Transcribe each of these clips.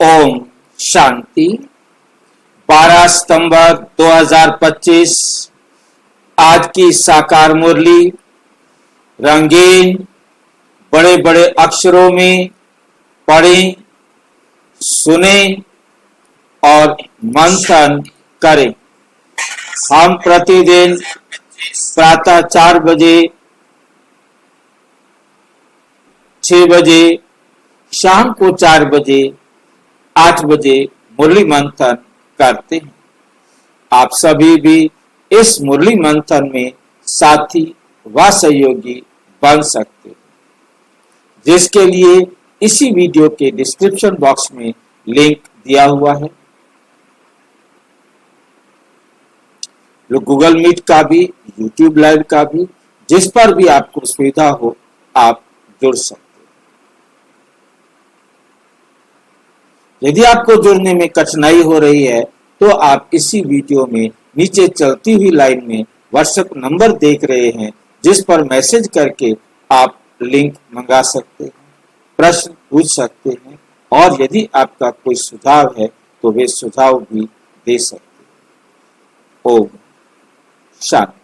ओम शांति। 12 सितंबर 2025 आज की साकार मुरली रंगीन बड़े बड़े अक्षरों में पढ़ें, सुने और मंथन करें। हम प्रतिदिन प्रातः 4 बजे, 6 बजे, शाम को 4 बजे, 8 बजे मुरली मंथन करते हैं। आप सभी भी इस मुरली मंथन में साथी व सहयोगी बन सकते हैं, जिसके लिए इसी वीडियो के डिस्क्रिप्शन बॉक्स में लिंक दिया हुआ है। गूगल मीट का भी, यूट्यूब लाइव का भी, जिस पर भी आपको सुविधा हो आप जुड़ सकते हैं। यदि आपको जुड़ने में कठिनाई हो रही है तो आप इसी वीडियो में नीचे चलती हुई लाइन में व्हाट्सएप नंबर देख रहे हैं, जिस पर मैसेज करके आप लिंक मंगा सकते हैं, प्रश्न पूछ सकते हैं और यदि आपका कोई सुझाव है तो वे सुझाव भी दे सकते हैं। ओम शांति।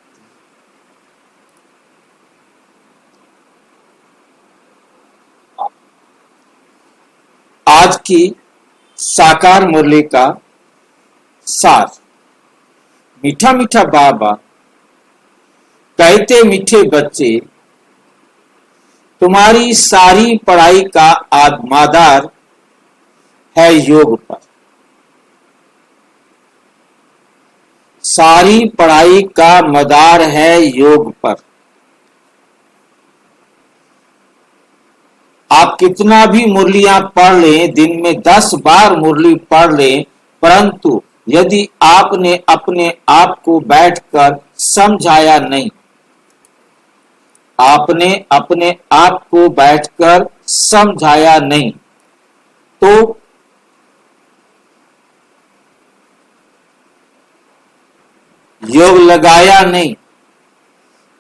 आज की साकार मुरली का सार। मीठा मीठा बाबा कहते, मीठे बच्चे तुम्हारी सारी पढ़ाई का मदार है योग पर। सारी पढ़ाई का मदार है योग पर। आप कितना भी मुरलियां पढ़ लें, दिन में 10 बार मुरली पढ़ लें, परंतु यदि आपने अपने आप को बैठकर समझाया नहीं, आपने अपने आप को बैठकर समझाया नहीं तो योग लगाया नहीं,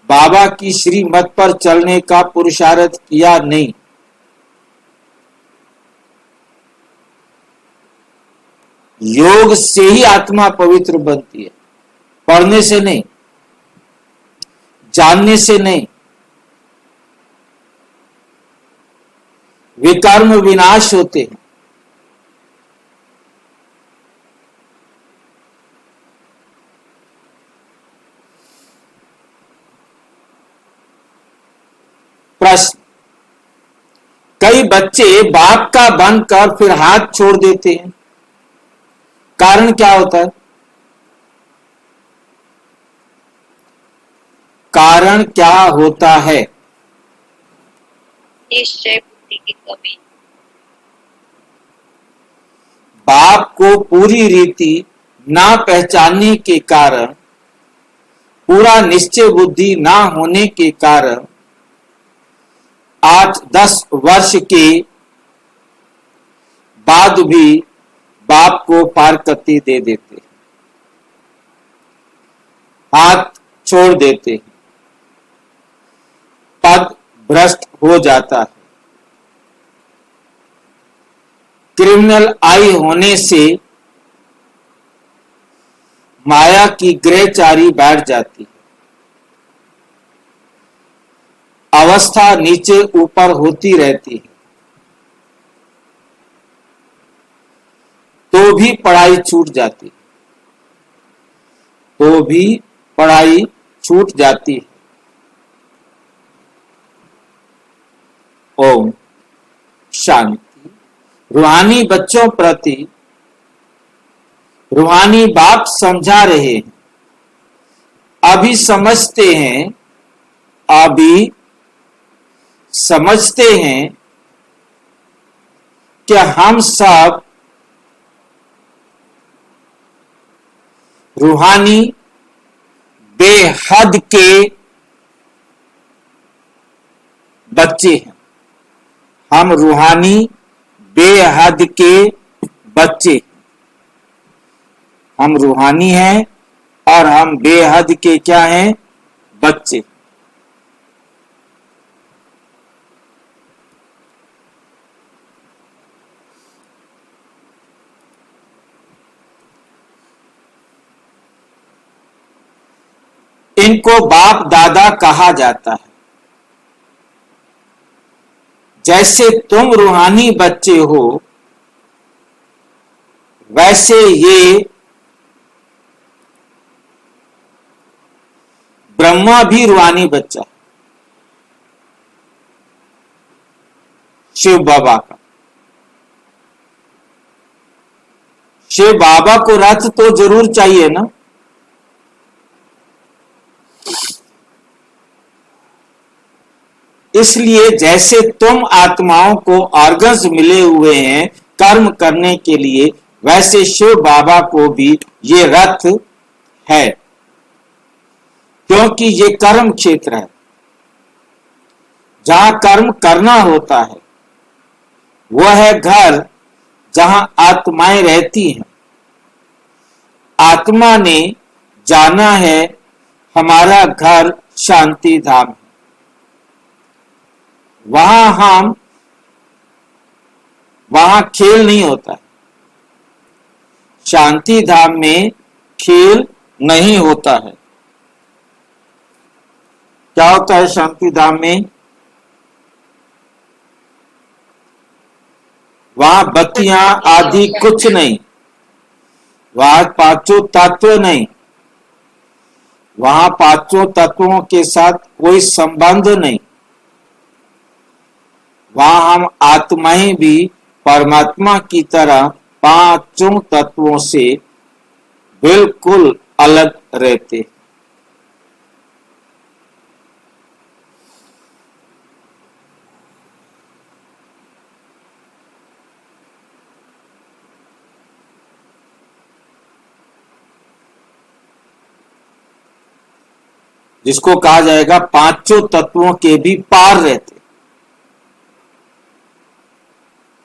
बाबा की श्रीमत पर चलने का पुरुषार्थ किया नहीं, योग से ही आत्मा पवित्र बनती है, पढ़ने से नहीं, जानने से नहीं। विकर्म विनाश होते हैं। प्रश्न। कई बच्चे बाप का बनकर फिर हाथ छोड़ देते हैं, कारण क्या होता है? कारण क्या होता है? निश्चय बुद्धि की कमी। बाप को पूरी रीति ना पहचानने के कारण, पूरा निश्चय बुद्धि ना होने के कारण 8-10 वर्ष के बाद भी बाप को फारकती दे देते हैं, हाथ छोड़ देते हैं, पद भ्रष्ट हो जाता है। क्रिमिनल आई होने से माया की ग्रहचारी बैठ जाती है, अवस्था नीचे ऊपर होती रहती है, तो भी पढ़ाई छूट जाती है, तो भी पढ़ाई छूट जाती है। ओम शांति। रूहानी बच्चों प्रति रूहानी बाप समझा रहे हैं, अभी समझते हैं, अभी समझते हैं कि हम सब रूहानी बेहद के बच्चे हैं। हम रूहानी बेहद के बच्चे, हम रूहानी हैं और हम बेहद के क्या हैं? बच्चे। इनको बाप दादा कहा जाता है। जैसे तुम रूहानी बच्चे हो, वैसे ये ब्रह्मा भी रूहानी बच्चा है, शिव बाबा का। शिव बाबा को रथ तो जरूर चाहिए ना। इसलिए जैसे तुम आत्माओं को ऑर्गन्स मिले हुए हैं कर्म करने के लिए, वैसे शिव बाबा को भी ये रथ है, क्योंकि ये कर्म क्षेत्र है जहां कर्म करना होता है। वह है घर जहां आत्माएं रहती हैं। आत्मा ने जाना है हमारा घर शांति धाम है। वहां खेल नहीं होता है। शांति धाम में खेल नहीं होता है। क्या होता है शांति धाम में? वहां बत्तियां आदि कुछ नहीं, वहां पांचों तत्व नहीं, वहां पांचों तत्वों के साथ कोई संबंध नहीं। वहां हम आत्माएं भी परमात्मा की तरह पांचों तत्वों से बिल्कुल अलग रहते। जिसको कहा जाएगा पांचों तत्वों के भी पार रहते।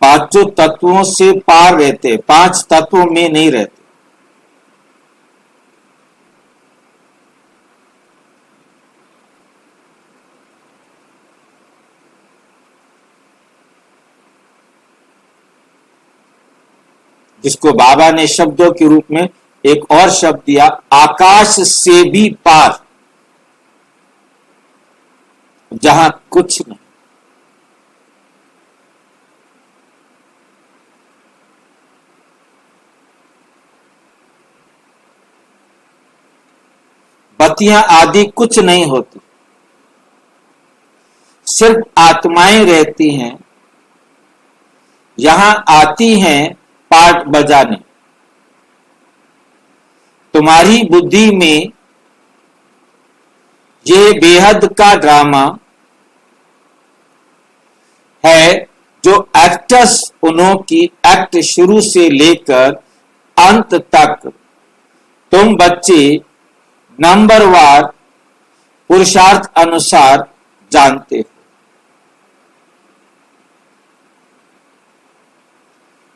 पांचों तत्वों से पार रहते, पांच तत्वों में नहीं रहते। जिसको बाबा ने शब्दों के रूप में एक और शब्द दिया, आकाश से भी पार, जहां कुछ नहीं। बत्तियां आदि कुछ नहीं होती, सिर्फ आत्माएं रहती हैं। यहां आती हैं पार्ट बजाने। तुम्हारी बुद्धि में ये बेहद का ड्रामा है, जो एक्टर्स उन्हों की एक्ट शुरू से लेकर अंत तक तुम बच्चे नंबरवार पुरुषार्थ अनुसार जानते हो।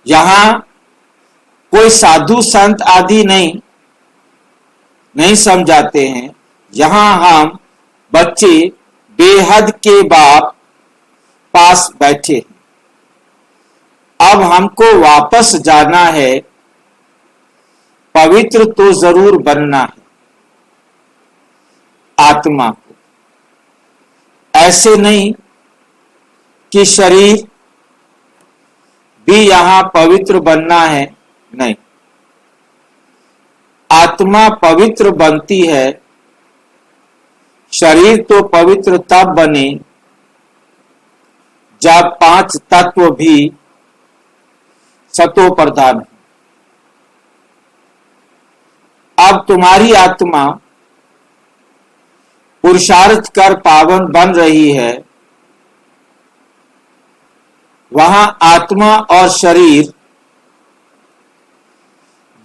यहां कोई साधु संत आदि नहीं समझाते हैं। यहां हम बच्चे बेहद के बाप पास बैठे हैं। अब हमको वापस जाना है, पवित्र तो जरूर बनना है आत्मा को। ऐसे नहीं कि शरीर भी यहां पवित्र बनना है, नहीं। आत्मा पवित्र बनती है, शरीर तो पवित्र तब बने जब पांच तत्व भी सतो प्रधान है। अब तुम्हारी आत्मा पुरुषार्थ कर पावन बन रही है। वहां आत्मा और शरीर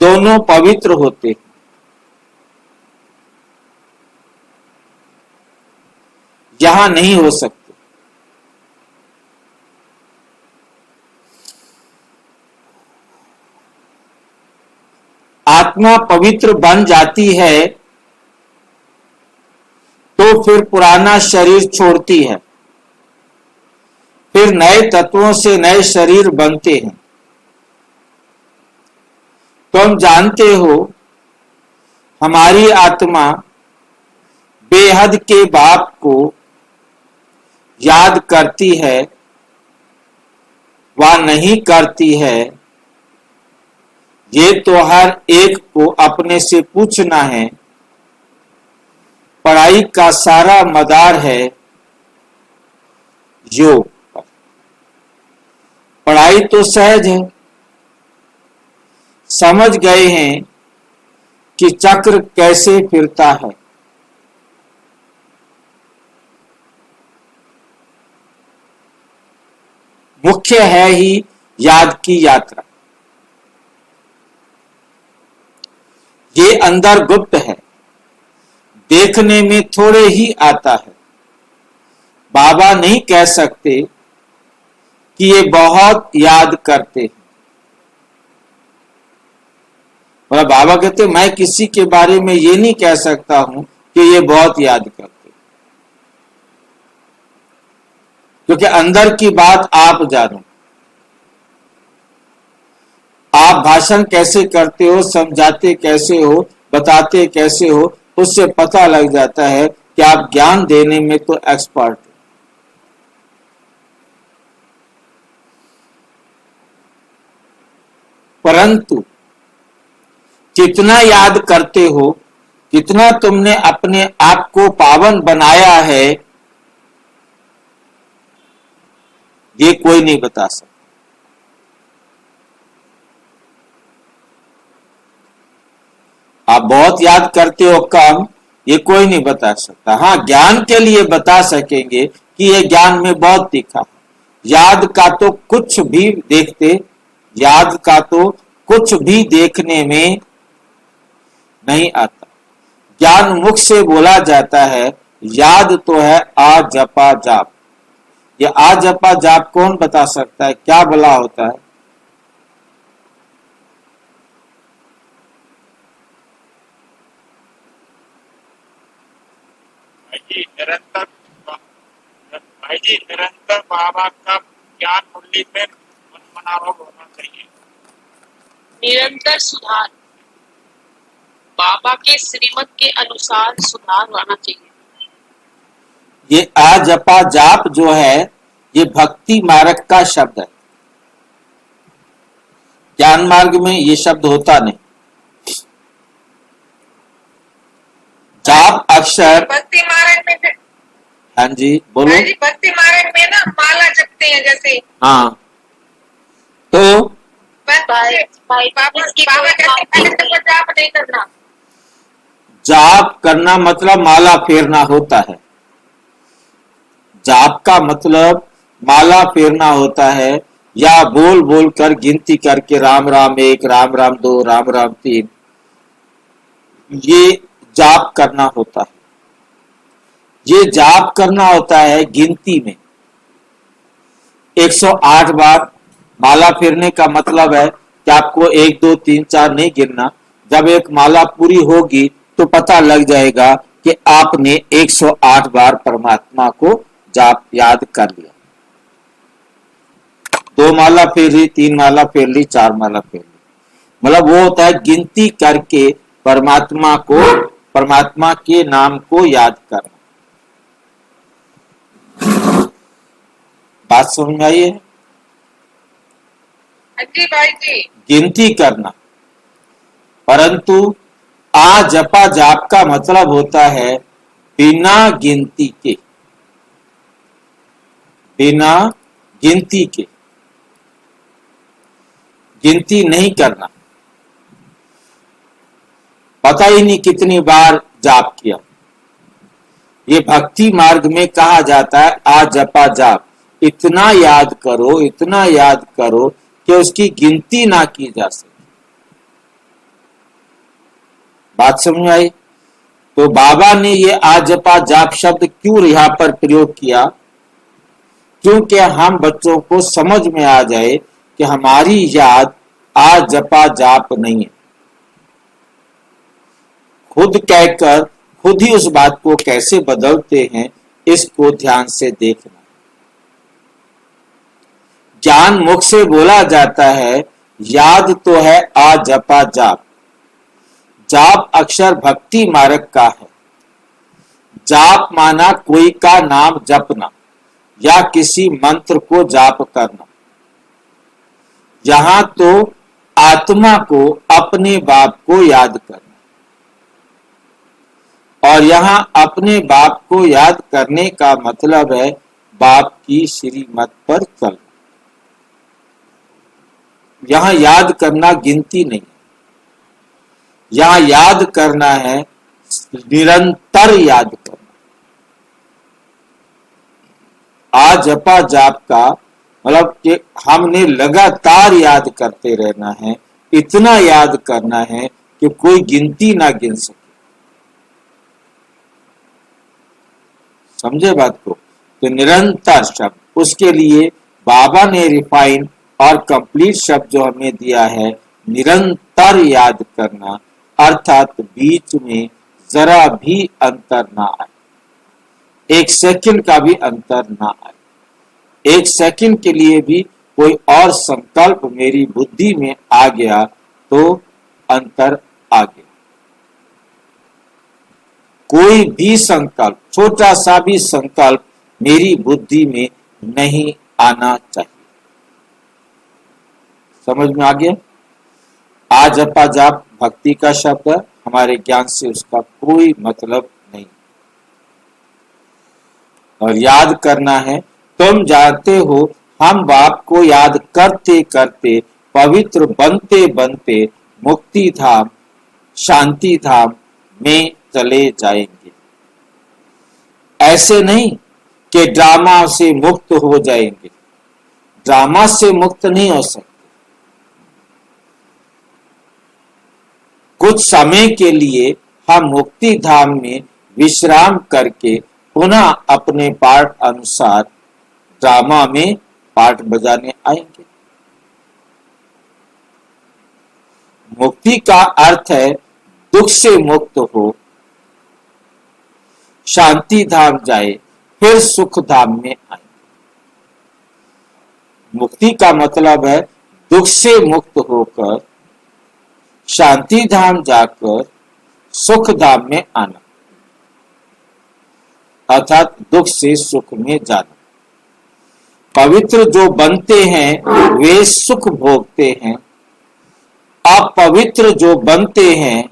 दोनों पवित्र होते हैं। यहां नहीं हो सकते। आत्मा पवित्र बन जाती है तो फिर पुराना शरीर छोड़ती है, फिर नए तत्वों से नए शरीर बनते हैं। तुम जानते हो हमारी आत्मा बेहद के बाप को याद करती है व नहीं करती है, ये तो हर एक को अपने से पूछना है। पढ़ाई का सारा मदार है योग पर। पढ़ाई तो सहज है, समझ गए हैं कि चक्र कैसे फिरता है। मुख्य है ही याद की यात्रा। ये अंदर गुप्त है, देखने में थोड़े ही आता है। बाबा नहीं कह सकते कि ये बहुत याद करते हैं। और बाबा कहते मैं किसी के बारे में ये नहीं कह सकता हूं कि ये बहुत याद करते, क्योंकि अंदर की बात आप जानो। आप भाषण कैसे करते हो, समझाते कैसे हो, बताते कैसे हो, उससे पता लग जाता है कि आप ज्ञान देने में तो एक्सपर्ट हो। परंतु कितना याद करते हो, कितना तुमने अपने आप को पावन बनाया है, ये कोई नहीं बता सकता। आप बहुत याद करते हो कम, ये कोई नहीं बता सकता। हाँ, ज्ञान के लिए बता सकेंगे कि ये ज्ञान में बहुत दिखा। याद का तो कुछ भी देखते, याद का तो कुछ भी देखने में नहीं आता। ज्ञान मुख से बोला जाता है, याद तो है आ जपा जाप। ये आ जपा जाप कौन बता सकता है, क्या भला होता है? निरंतर भाई जी, निरंतर बाबा का ज्ञान मुरली में मनमनावा होना चाहिए। निरंतर सुधार, बाबा के श्रीमत के अनुसार सुधार होना चाहिए। ये आ जपा जाप जो है, ये भक्ति मार्ग का शब्द है। ज्ञान मार्ग में ये शब्द होता नहीं। जाप अक्षर भक्ति मार्ग में, हाँ जी बोलो। हाँ जी, भक्ति मार्ग में ना माला जपते हैं जैसे। हाँ, तो बाबा कहते हैं पहले तो जाप नहीं करना। जाप करना मतलब माला फेरना होता है। जाप का मतलब माला फेरना होता है, या बोल बोल कर गिनती करके राम राम एक, राम राम दो, राम राम तीन, ये जाप करना होता है। ये जाप करना होता है गिनती में। 108 बार माला फेरने का मतलब है कि आपको 1 2 3 4 नहीं गिनना। जब एक माला पूरी होगी तो पता लग जाएगा कि आपने 108 बार परमात्मा को जाप याद कर लिया। 2 माला फेर ली, 3 माला फेर ली, 4 माला फेर ली, मतलब वो होता है गिनती करके परमात्मा को, परमात्मा के नाम को याद करना। बात समझ में आई है? जी भाई जी, गिनती करना। परंतु आ जपा जाप का मतलब होता है बिना गिनती के, बिना गिनती के, गिनती नहीं करना। पता ही नहीं कितनी बार जाप किया। ये भक्ति मार्ग में कहा जाता है आ जपा जाप। इतना याद करो, इतना याद करो कि उसकी गिनती ना की जा सके। बात समझ आई? तो बाबा ने ये आ जपा जाप शब्द क्यों यहाँ पर प्रयोग किया? क्योंकि हम बच्चों को समझ में आ जाए कि हमारी याद आ जपा जाप नहीं है। खुद कहकर खुद ही उस बात को कैसे बदलते हैं, इसको ध्यान से देखना। ज्ञान मुख से बोला जाता है, याद तो है आ जपा जाप। जाप अक्षर भक्ति मार्ग का है। जाप माना कोई का नाम जपना या किसी मंत्र को जाप करना। यहां तो आत्मा को अपने बाप को याद करना, और यहां अपने बाप को याद करने का मतलब है बाप की श्रीमत पर चलना। यहां याद करना गिनती नहीं, यहां याद करना है निरंतर याद करना। आज जपा जाप का मतलब कि हमने लगातार याद करते रहना है, इतना याद करना है कि कोई गिनती ना गिन सके। समझे बात को? तो निरंतर शब्द, उसके लिए बाबा ने रिफाइन और कंप्लीट शब्द जो हमें दिया है, निरंतर याद करना, अर्थात बीच में जरा भी अंतर ना आए, एक सेकंड का भी अंतर ना आए। एक सेकंड के लिए भी कोई और संकल्प मेरी बुद्धि में आ गया तो अंतर आ गया। कोई भी संकल्प, छोटा सा भी संकल्प मेरी बुद्धि में नहीं आना चाहिए। समझ में आ गया? आज जपा जाप भक्ति का शब्द है, हमारे ज्ञान से उसका कोई मतलब नहीं। और याद करना है, तुम जानते हो हम बाप को याद करते करते पवित्र बनते बनते मुक्ति धाम, शांति धाम में चले जाएंगे। ऐसे नहीं कि ड्रामा से मुक्त हो जाएंगे, ड्रामा से मुक्त नहीं हो सकते। कुछ समय के लिए हम मुक्ति धाम में विश्राम करके पुनः अपने पाठ अनुसार ड्रामा में पाठ बजाने आएंगे। मुक्ति का अर्थ है दुख से मुक्त हो, शांति धाम जाए, फिर सुख धाम में आए। मुक्ति का मतलब है दुख से मुक्त होकर शांति धाम जाकर सुख धाम में आना, अर्थात दुख से सुख में जाना। पवित्र जो बनते हैं वे सुख भोगते हैं, अपवित्र जो बनते हैं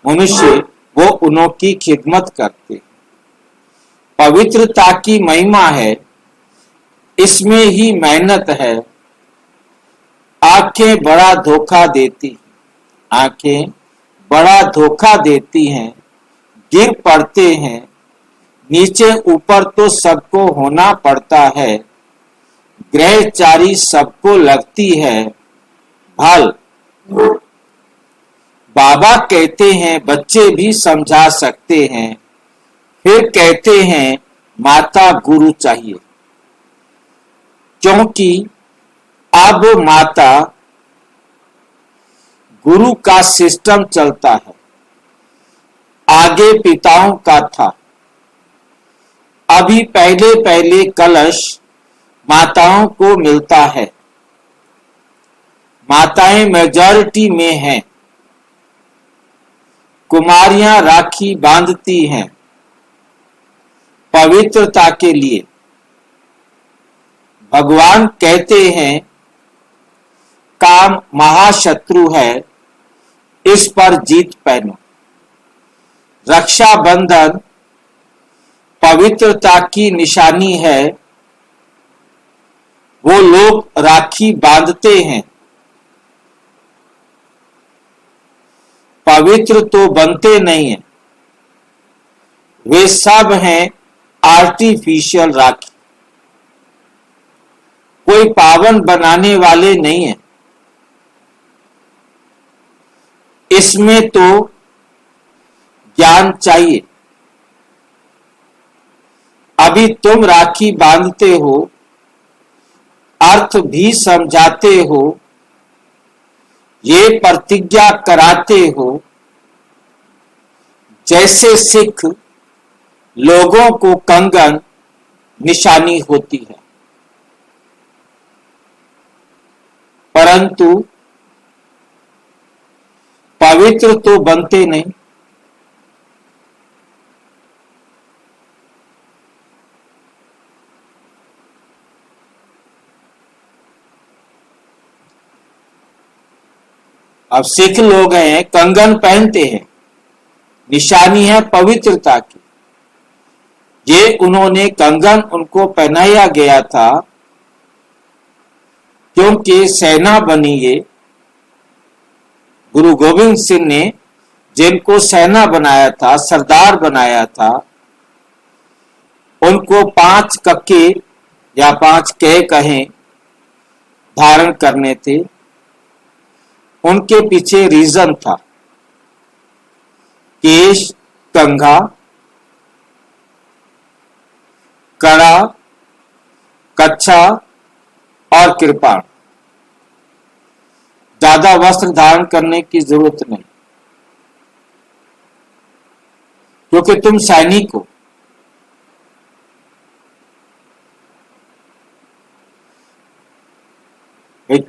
मनुष्य वो उन्हों की खिदमत करते हैं। पवित्रता की महिमा है, इसमें ही मेहनत है। आंखें बड़ा धोखा देती, आंखें बड़ा धोखा देती हैं, गिर पड़ते हैं, नीचे ऊपर तो सबको होना पड़ता है, ग्रहचारी सबको लगती है भल। बाबा कहते हैं बच्चे भी समझा सकते हैं, फिर कहते हैं माता गुरु चाहिए, क्योंकि अब माता गुरु का सिस्टम चलता है, आगे पिताओं का था। अभी पहले पहले कलश माताओं को मिलता है, माताएं मेजॉरिटी में हैं, कुमारियां राखी बांधती हैं पवित्रता के लिए। भगवान कहते हैं काम महाशत्रु है, इस पर जीत पहनो। रक्षाबंधन पवित्रता की निशानी है, वो लोग राखी बांधते हैं, पवित्र तो बनते नहीं है, वे सब हैं आर्टिफिशियल राखी, कोई पावन बनाने वाले नहीं है। इसमें तो ज्ञान चाहिए। अभी तुम राखी बांधते हो, अर्थ भी समझाते हो, ये प्रतिज्ञा कराते हो, जैसे सिख लोगों को कंगन निशानी होती है, परंतु पवित्र तो बनते नहीं। अब सिख लोग हैं, कंगन पहनते हैं, निशानी है पवित्रता की। ये उन्होंने कंगन उनको पहनाया गया था क्योंकि सेना बनी ये गुरु गोविंद सिंह ने जिनको सेना बनाया था, सरदार बनाया था, उनको 5 कक्के या 5 कै कहें धारण करने थे। उनके पीछे रीजन था केश, कंघा, कड़ा, कच्छा और कृपाण। ज्यादा वस्त्र धारण करने की जरूरत नहीं, क्योंकि तुम सैनिक हो।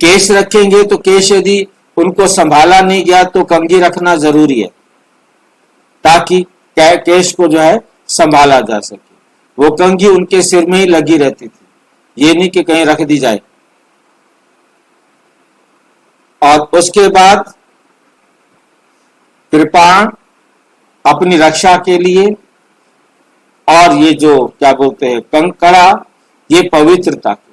केश रखेंगे तो केश यदि उनको संभाला नहीं गया तो कंघी रखना जरूरी है, ताकि केश को जो है संभाला जा सके। वो कंघी उनके सिर में ही लगी रहती थी, ये नहीं कि कहीं रख दी जाए। और उसके बाद कृपाण अपनी रक्षा के लिए, और ये जो क्या बोलते हैं कंकड़ा, ये पवित्रता के लिए।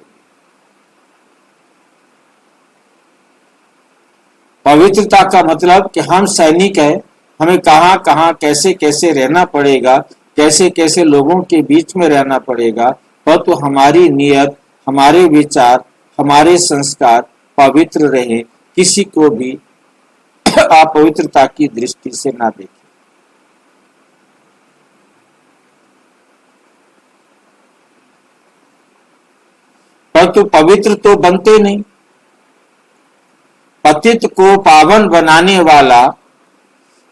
पवित्रता का मतलब कि हम सैनिक हैं, हमें कहां कहां कैसे कैसे रहना पड़ेगा, कैसे कैसे लोगों के बीच में रहना पड़ेगा, तो हमारी नियत, हमारे विचार, हमारे संस्कार पवित्र रहे, किसी को भी अपवित्रता की दृष्टि से ना देखें। परंतु पवित्र तो बनते नहीं। पतित को पावन बनाने वाला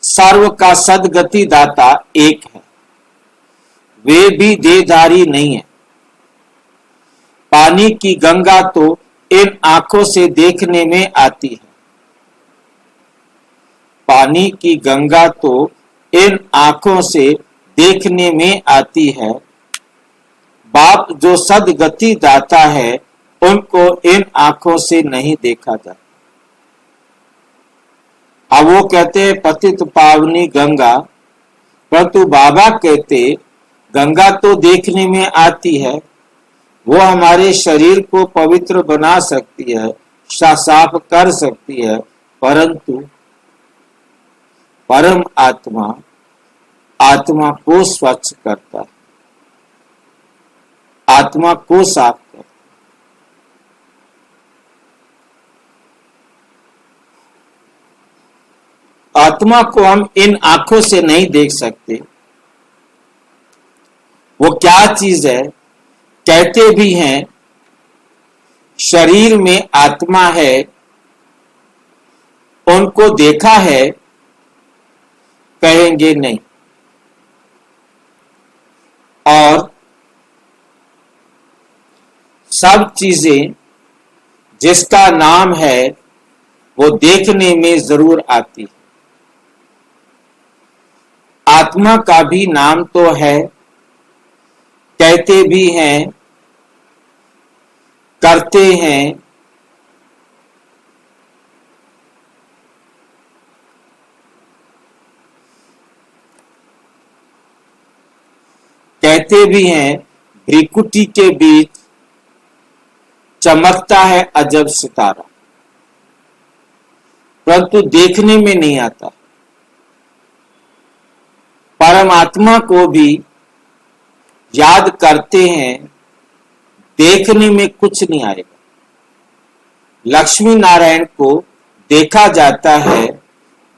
सर्व का सदगति दाता एक है, वे भी देहधारी नहीं है। पानी की गंगा तो इन आंखों से देखने में आती है, पानी की गंगा तो इन आंखों से देखने में आती है। बाप जो सदगति दाता है, उनको इन आंखों से नहीं देखा जाता। अब वो कहते हैं पतित पावनी गंगा, परंतु बाबा कहते गंगा तो देखने में आती है, वो हमारे शरीर को पवित्र बना सकती है, साफ कर सकती है, परंतु परम आत्मा आत्मा को स्वच्छ करता है, आत्मा को साफ करता है। आत्मा को हम इन आंखों से नहीं देख सकते। वो क्या चीज है? कहते भी हैं शरीर में आत्मा है, उनको देखा है, कहेंगे नहीं। और सब चीजें जिसका नाम है वो देखने में जरूर आती है। आत्मा का भी नाम तो है, कहते भी हैं, करते हैं, कहते भी हैं भ्रिकुटी के बीच चमकता है अजब सितारा, परंतु देखने में नहीं आता। परमात्मा को भी याद करते हैं, देखने में कुछ नहीं आएगा। लक्ष्मी नारायण को देखा जाता है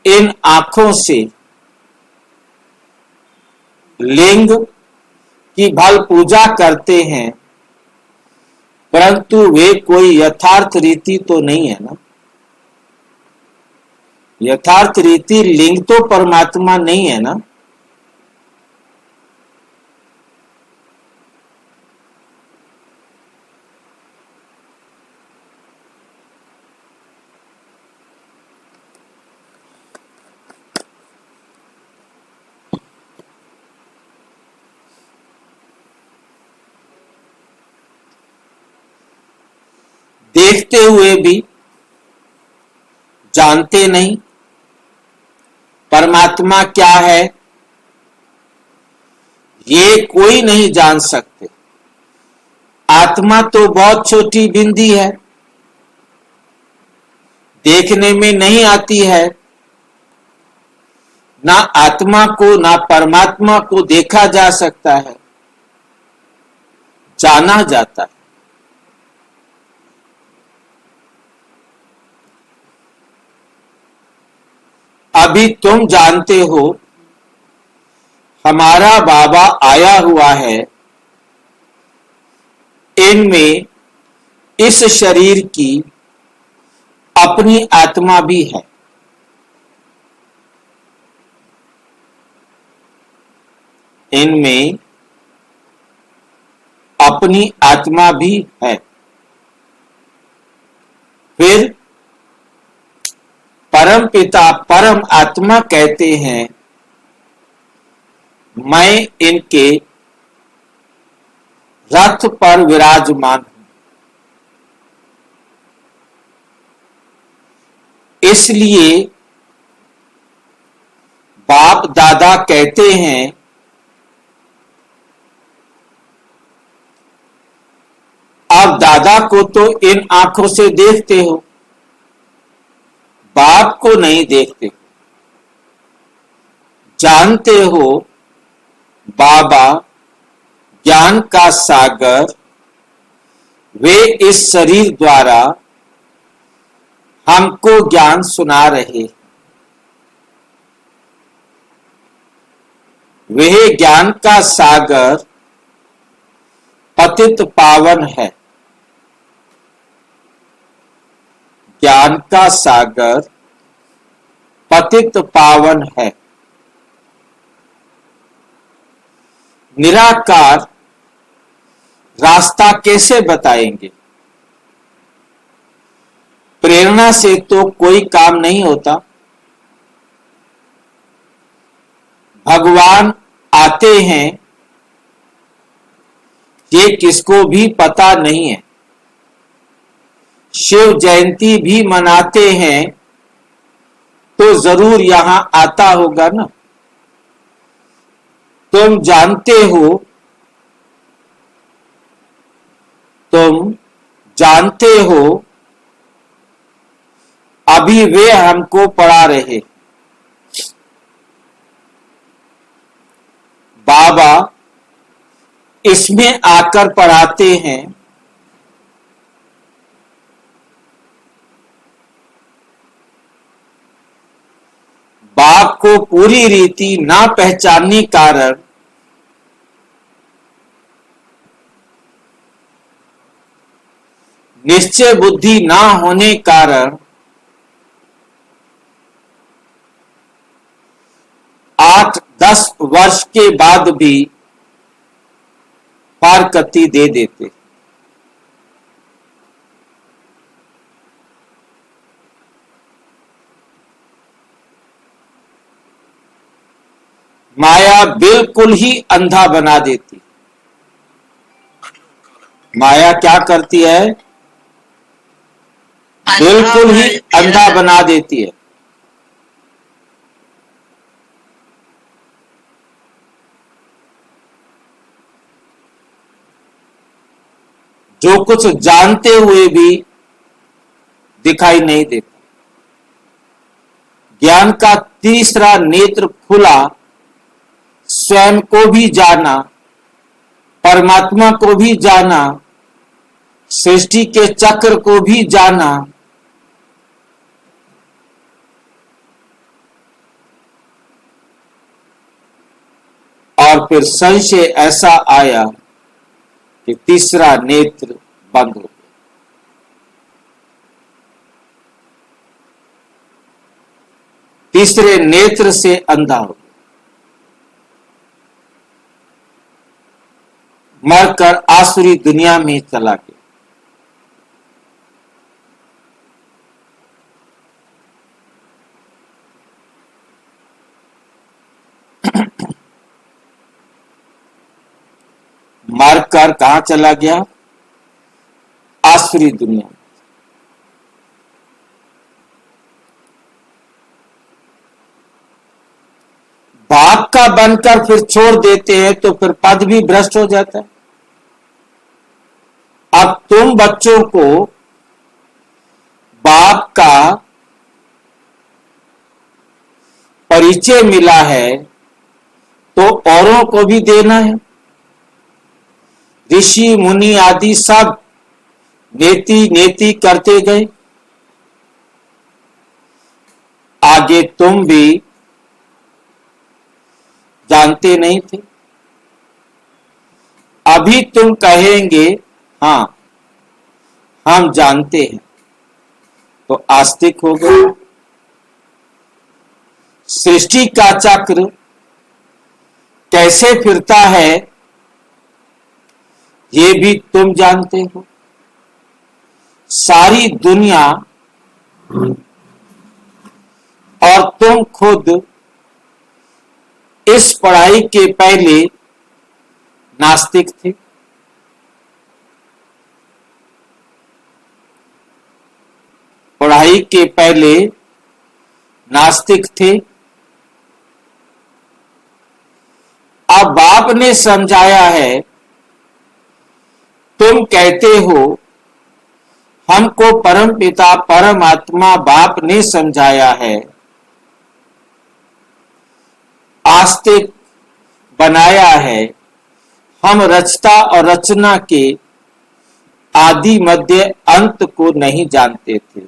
इन आंखों से, लिंग की भल पूजा करते हैं, परंतु वे कोई यथार्थ रीति तो नहीं है ना। यथार्थ रीति लिंग तो परमात्मा नहीं है ना। देखते हुए भी जानते नहीं। परमात्मा क्या है ये कोई नहीं जान सकते। आत्मा तो बहुत छोटी बिंदी है, देखने में नहीं आती है। ना आत्मा को ना परमात्मा को देखा जा सकता है, जाना जाता है। अभी तुम जानते हो हमारा बाबा आया हुआ है, इनमें इस शरीर की अपनी आत्मा भी है। इनमें अपनी आत्मा भी है। फिर परम पिता परम आत्मा कहते हैं मैं इनके रथ पर विराजमान हूं। इसलिए बाप दादा कहते हैं आप दादा को तो इन आंखों से देखते हो, बाप को नहीं देखते। जानते हो बाबा ज्ञान का सागर, वे इस शरीर द्वारा हमको ज्ञान सुना रहे। वह ज्ञान का सागर पतित पावन है। ज्ञान का सागर पतित पावन है। निराकार रास्ता कैसे बताएंगे? प्रेरणा से तो कोई काम नहीं होता। भगवान आते हैं ये किसको भी पता नहीं है। शिव जयंती भी मनाते हैं तो जरूर यहां आता होगा ना। तुम जानते हो, तुम जानते हो अभी वे हमको पढ़ा रहे। बाबा इसमें आकर पढ़ाते हैं। बाप को पूरी रीति ना पहचानने कारण निश्चय बुद्धि ना होने कारण 8-10 वर्ष के बाद भी फारकती दे देते। माया बिल्कुल ही अंधा बना देती। माया क्या करती है? बिल्कुल ही अंधा बना देती है। जो कुछ जानते हुए भी दिखाई नहीं देता। ज्ञान का तीसरा नेत्र खुला, स्वयं को भी जाना, परमात्मा को भी जाना, सृष्टि के चक्र को भी जाना। और फिर संशय ऐसा आया कि तीसरा नेत्र बंद हो गया। तीसरे नेत्र से अंधा हो गया। मरकर आसुरी दुनिया में चला गया। मारकर कहां चला गया? आसुरी दुनिया में। बाप का बनकर फिर छोड़ देते हैं तो फिर पद भी भ्रष्ट हो जाता है। अब तुम बच्चों को बाप का परिचय मिला है तो औरों को भी देना है। ऋषि मुनि आदि सब नेति नेति करते गए, आगे तुम भी जानते नहीं थे, अभी तुम कहेंगे हाँ हम जानते हैं, तो आस्तिक हो गए। सृष्टि का चक्र कैसे फिरता है ये भी तुम जानते हो। सारी दुनिया और तुम खुद इस पढ़ाई के पहले नास्तिक थे। पढ़ाई के पहले नास्तिक थे। अब बाप ने समझाया है, तुम कहते हो हमको परम पिता परमात्मा बाप ने समझाया है, आस्तिक बनाया है। हम रचता और रचना के आदि मध्य अंत को नहीं जानते थे।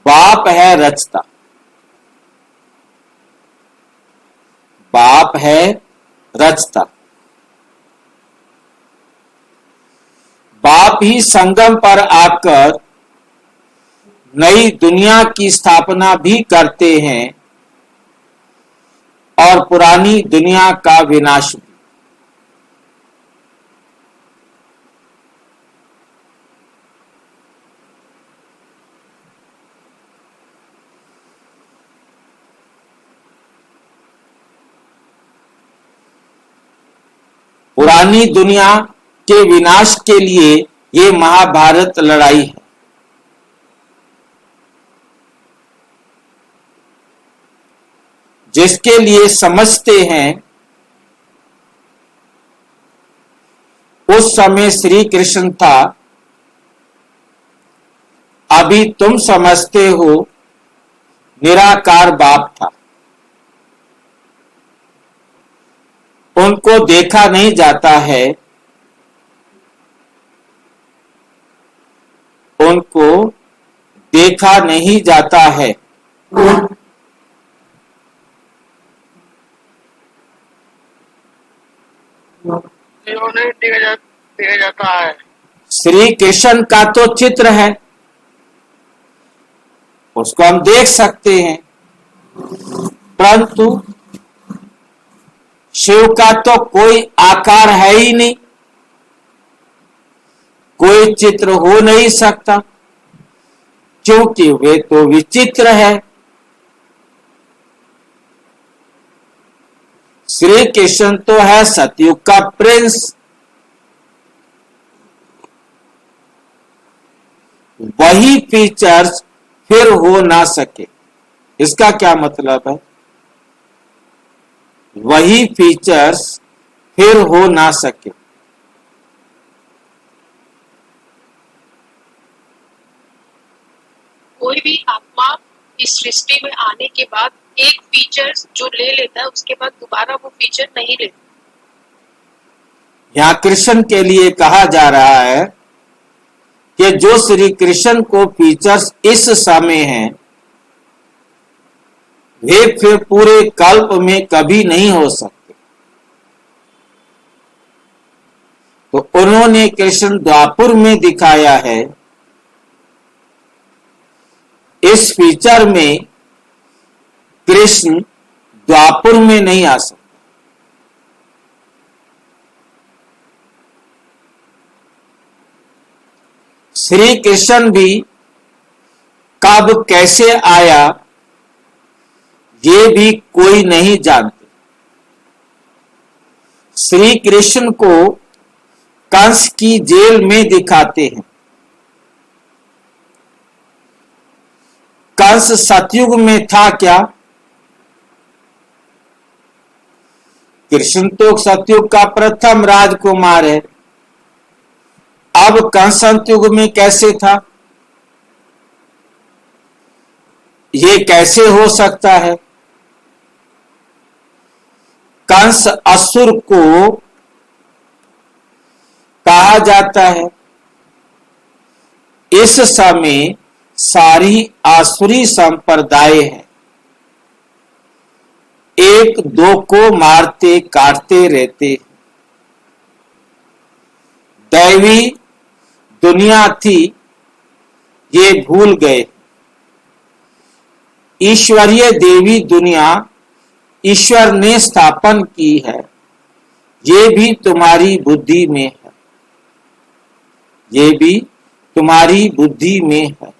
बाप है रचता, बाप है रचता। बाप ही संगम पर आकर नई दुनिया की स्थापना भी करते हैं और पुरानी दुनिया का विनाश भी। पुरानी दुनिया के विनाश के लिए ये महाभारत लड़ाई है। जिसके लिए समझते हैं उस समय श्री कृष्ण था, अभी तुम समझते हो निराकार बाप था। उनको देखा नहीं जाता है, उनको देखा नहीं जाता है। नहीं देखा जाता है। श्री कृष्ण का तो चित्र है, उसको हम देख सकते हैं, परंतु शिव का तो कोई आकार है ही नहीं, कोई चित्र हो नहीं सकता, क्योंकि वे तो विचित्र है। श्री कृष्ण तो है सतयुग का प्रिंस, वही फीचर्स फिर हो ना सके। इसका क्या मतलब है? वही फीचर्स फिर हो ना सके। कोई भी आत्मा इस सृष्टि में आने के बाद एक फीचर जो ले लेता है उसके बाद दोबारा वो फीचर नहीं लेता। यहाँ कृष्ण के लिए कहा जा रहा है कि जो श्री कृष्ण को फीचर्स इस समय हैं, वे फिर पूरे कल्प में कभी नहीं हो सकते। तो उन्होंने कृष्ण द्वापुर में दिखाया है, इस फीचर में कृष्ण द्वापुर में नहीं आ सकते। श्री कृष्ण भी कब कैसे आया ये भी कोई नहीं जानते। श्री कृष्ण को कंस की जेल में दिखाते हैं। कंस सतयुग में था क्या? कृष्ण तो सतयुग का प्रथम राजकुमार है, अब कंस सतयुग में कैसे था? ये कैसे हो सकता है? कंस असुर को कहा जाता है। इस समय सारी आसुरी संप्रदाय है, एक दो को मारते काटते रहते। दैवी दुनिया थी ये भूल गए। ईश्वरीय देवी दुनिया ईश्वर ने स्थापन की है, ये भी तुम्हारी बुद्धि में है, ये भी तुम्हारी बुद्धि में है।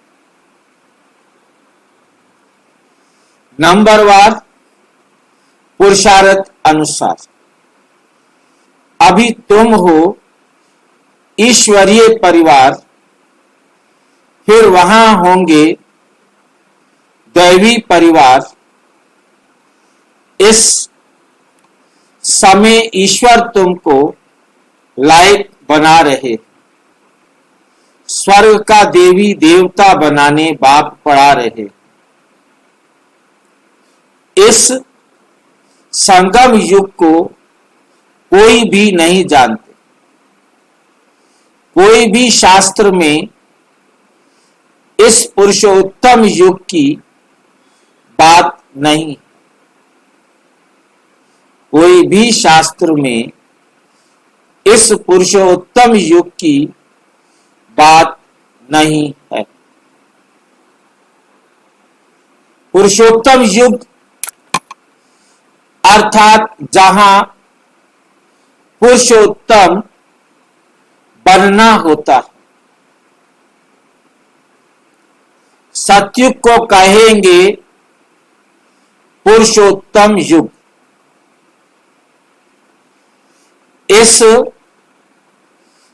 नंबरवार पुरुषार्थ अनुसार अभी तुम हो ईश्वरीय परिवार, फिर वहां होंगे दैवी परिवार। इस समय ईश्वर तुमको लायक बना रहे, स्वर्ग का देवी देवता बनाने बाप पड़ा रहे। इस संगम युग को कोई भी नहीं जानते, कोई भी शास्त्र में इस पुरुषोत्तम युग की बात नहीं, कोई भी शास्त्र में इस पुरुषोत्तम युग की बात नहीं है। पुरुषोत्तम युग अर्थात जहां पुरुषोत्तम बनना होता है। सतयुग को कहेंगे पुरुषोत्तम युग। इस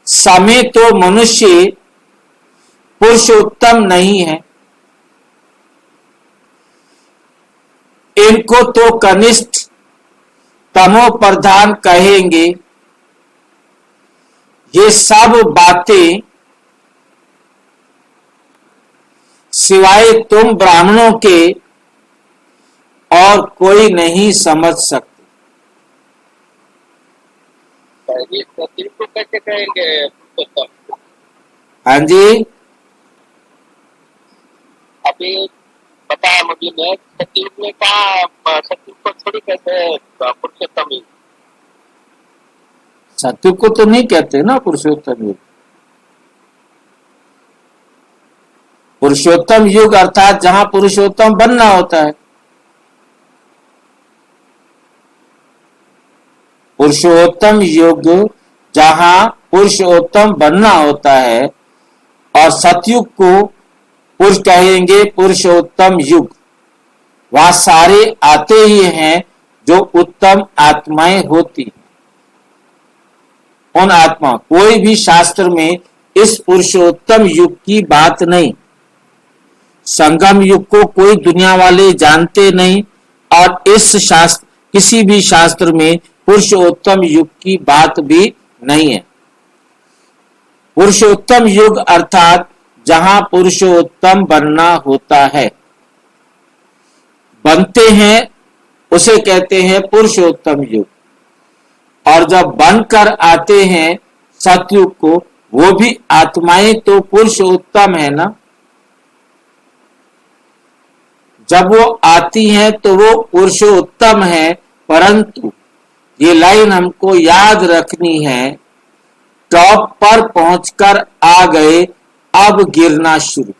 समय तो मनुष्य पुरुषोत्तम नहीं है, इनको तो कनिष्ठ तमो प्रधान कहेंगे। ये सब बातें सिवाय तुम ब्राह्मणों के और कोई नहीं समझ सकते। सतयुग को कैसे कहेंगे पुरुषोत्तम? हाँ जी, अभी बताया मुझे ने सतयुग में कहा, सतयुग को थोड़ी कहते पुरुषोत्तम युग। सतयुग को तो नहीं कहते ना पुरुषोत्तम युग। पुरुषोत्तम युग अर्थात जहां पुरुषोत्तम बनना होता है। पुरुषोत्तम युग जहां पुरुषोत्तम बनना होता है, और सतयुग को पुरुष कहेंगे पुरुषोत्तम युग। वहां सारे आते ही हैं जो उत्तम आत्माएं होती हैं। उन आत्मा, कोई भी शास्त्र में इस पुरुषोत्तम युग की बात नहीं। संगम युग को कोई दुनिया वाले जानते नहीं, और इस शास्त्र किसी भी शास्त्र में पुरुषोत्तम युग की बात भी नहीं है। पुरुषोत्तम युग अर्थात जहां पुरुषोत्तम बनना होता है, बनते हैं उसे कहते हैं पुरुषोत्तम युग। और जब बनकर आते हैं सतयुग को, वो भी आत्माएं तो पुरुषोत्तम है ना। जब वो आती हैं तो वो पुरुषोत्तम है, परंतु ये लाइन हमको याद रखनी है, टॉप पर पहुंचकर आ गए, अब गिरना शुरू।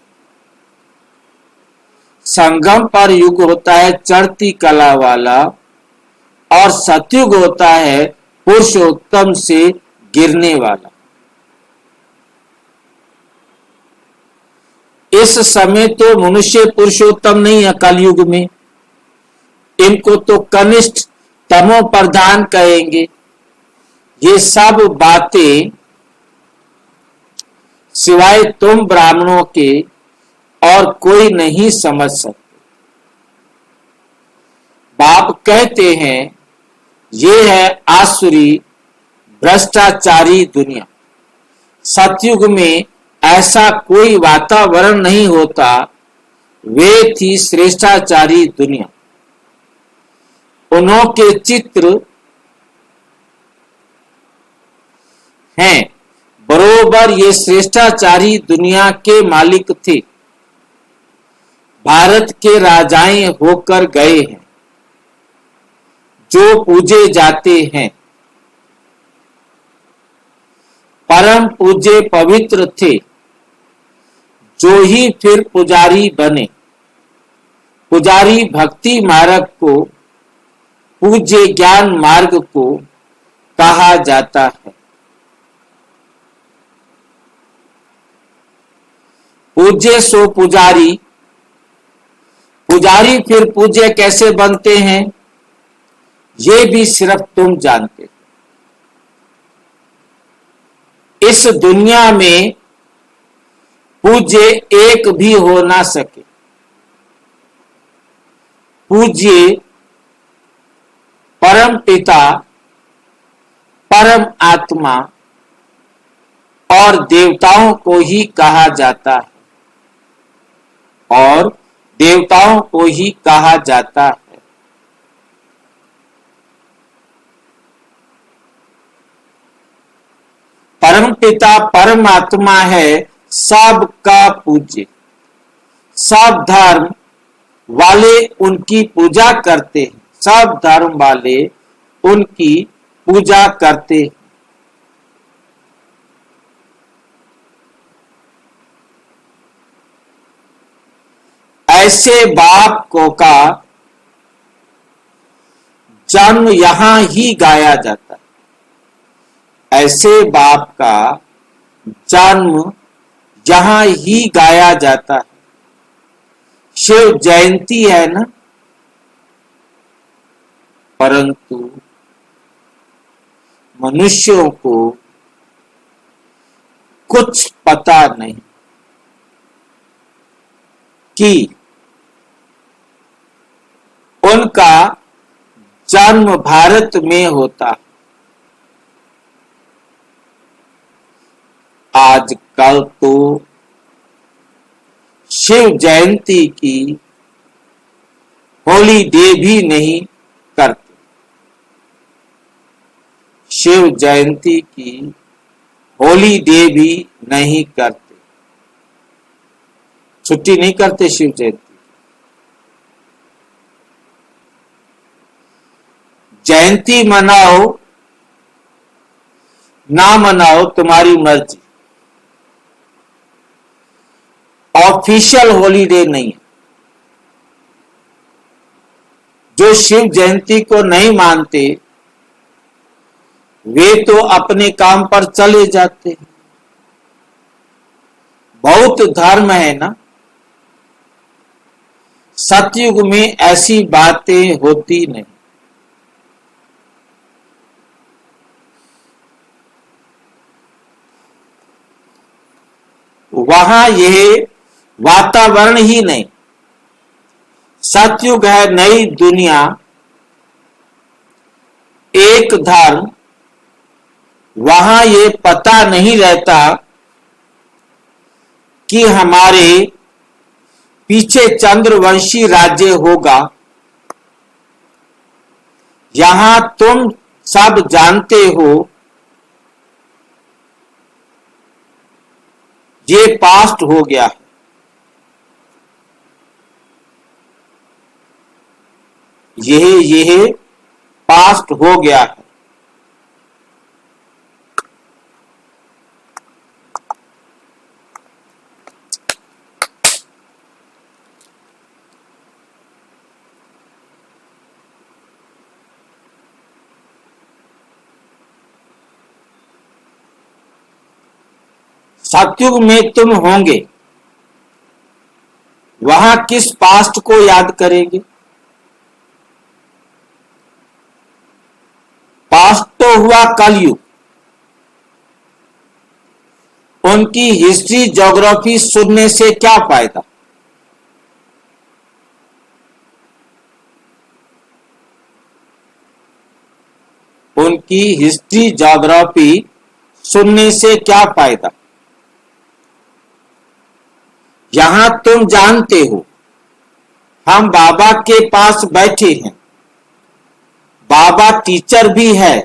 संगम पर युग होता है चढ़ती कला वाला, और सतयुग होता है पुरुषोत्तम से गिरने वाला। इस समय तो मनुष्य पुरुषोत्तम नहीं है कलयुग में, इनको तो कनिष्ठ तमो प्रधान कहेंगे। ये सब बातें सिवाय तुम ब्राह्मणों के और कोई नहीं समझ सकते। बाप कहते हैं ये है आसुरी भ्रष्टाचारी दुनिया। सतयुग में ऐसा कोई वातावरण नहीं होता। वे थी श्रेष्ठाचारी दुनिया। उन्हों के चित्र हैं, बरोबर ये श्रेष्ठाचारी दुनिया के मालिक थे। भारत के राजाएं होकर गए हैं, जो पूजे जाते हैं। परम पूज्य पवित्र थे, जो ही फिर पुजारी बने। पुजारी भक्ति मार्ग को, पूज्य ज्ञान मार्ग को कहा जाता है। पूज्य सो पुजारी, पुजारी फिर पूज्य कैसे बनते हैं, ये भी सिर्फ तुम जानते हो। इस दुनिया में पूज्य एक भी हो ना सके। पूज्य परम पिता, परम आत्मा और देवताओं को ही कहा जाता है, और देवताओं को ही कहा जाता है। परम पिता परमात्मा है सबका पूज्य। सब धर्म वाले उनकी पूजा करते हैं। सब धर्म वाले उनकी पूजा करते हैं। ऐसे बाप को का जन्म यहां ही गाया जाता है। ऐसे बाप का जन्म यहां ही गाया जाता है। शिव जयंती है ना, परंतु मनुष्यों को कुछ पता नहीं कि उनका जन्म भारत में होता है। आजकल तो शिव जयंती की हॉलीडे भी नहीं करते। शिव जयंती की हॉलीडे भी नहीं करते। छुट्टी नहीं करते शिव जयंती। जयंती मनाओ ना मनाओ तुम्हारी मर्जी। ऑफिशियल हॉलीडे नहीं है। जो शिव जयंती को नहीं मानते वे तो अपने काम पर चले जाते हैं। बहुत धर्म है ना। सतयुग में ऐसी बातें होती नहीं। वहां यह वातावरण ही नहीं। सतयुग है नई दुनिया, एक धर्म। वहां ये पता नहीं रहता कि हमारे पीछे चंद्रवंशी राज्य होगा। यहां तुम सब जानते हो ये पास्ट हो गया है। यह पास्ट हो गया है। सतयुग में तुम होंगे, वहां किस पास्ट को याद करेंगे? पास्ट तो हुआ कलयुग। उनकी हिस्ट्री ज्योग्राफी सुनने से क्या फायदा? उनकी हिस्ट्री ज्योग्राफी सुनने से क्या फायदा। यहां तुम जानते हो हम बाबा के पास बैठे हैं, बाबा टीचर भी है,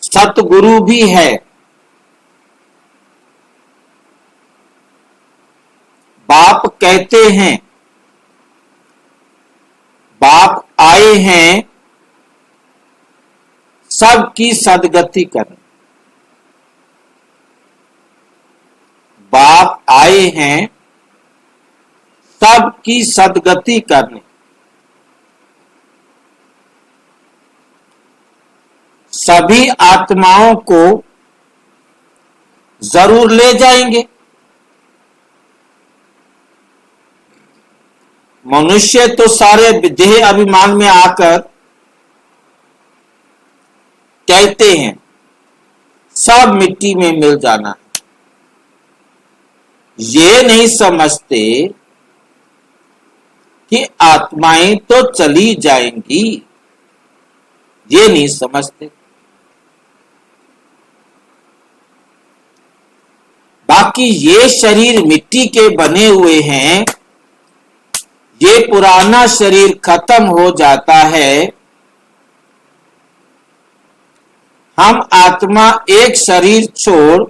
सतगुरु भी है। बाप कहते हैं, बाप आए हैं सबकी सदगति करने। बाप आए हैं सबकी सदगति करने। सभी आत्माओं को जरूर ले जाएंगे। मनुष्य तो सारे देह अभिमान में आकर कहते हैं सब मिट्टी में मिल जाना है। ये नहीं समझते कि आत्माएं तो चली जाएंगी, ये नहीं समझते। बाकी ये शरीर मिट्टी के बने हुए हैं, ये पुराना शरीर खत्म हो जाता है। हम आत्मा एक शरीर छोड़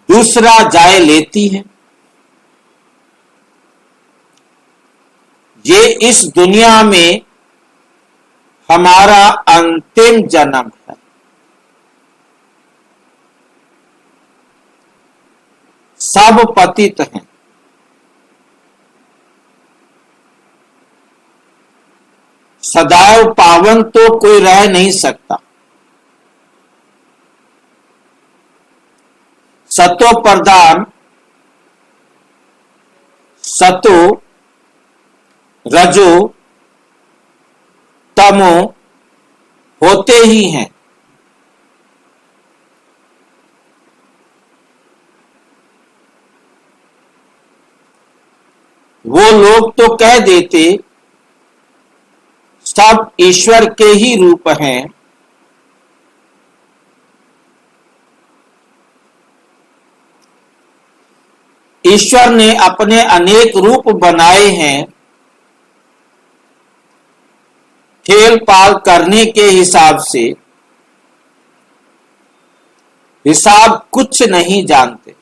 दूसरा जाए लेती है। ये इस दुनिया में हमारा अंतिम जन्म है। सब पतित हैं। सदैव पावन तो कोई रह नहीं सकता। सतो प्रधान, सतो रजो तमो होते ही हैं। वो लोग तो कह देते सब ईश्वर के ही रूप हैं। ईश्वर ने अपने अनेक रूप बनाए हैं खेल पाल करने के हिसाब से। हिसाब कुछ नहीं जानते।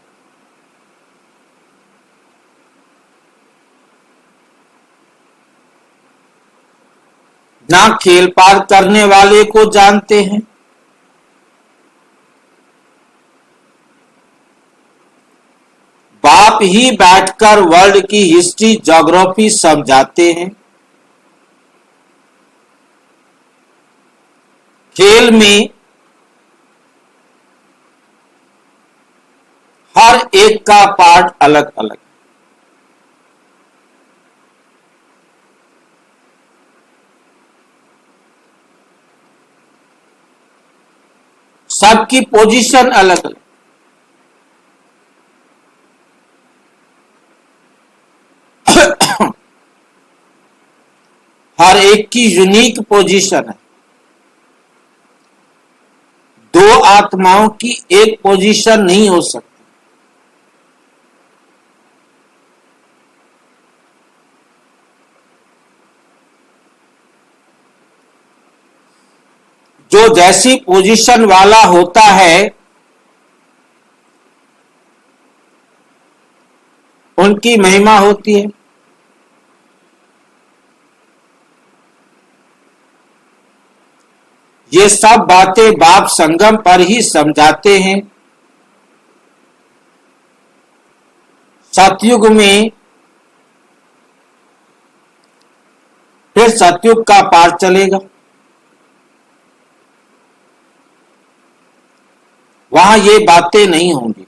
ना खेल पाल करने वाले को जानते हैं, बाप ही बैठकर वर्ल्ड की हिस्ट्री ज्योग्राफी समझाते हैं। खेल में हर एक का पार्ट अलग अलग। सबकी पोजीशन अलग अलग। हर एक की यूनिक पोजीशन है। दो आत्माओं की एक पोजीशन नहीं हो सकती। जो जैसी पोजीशन वाला होता है उनकी महिमा होती है। ये सब बातें बाप संगम पर ही समझाते हैं। सतयुग में फिर सतयुग का पार चलेगा। वहां ये बातें नहीं होंगी।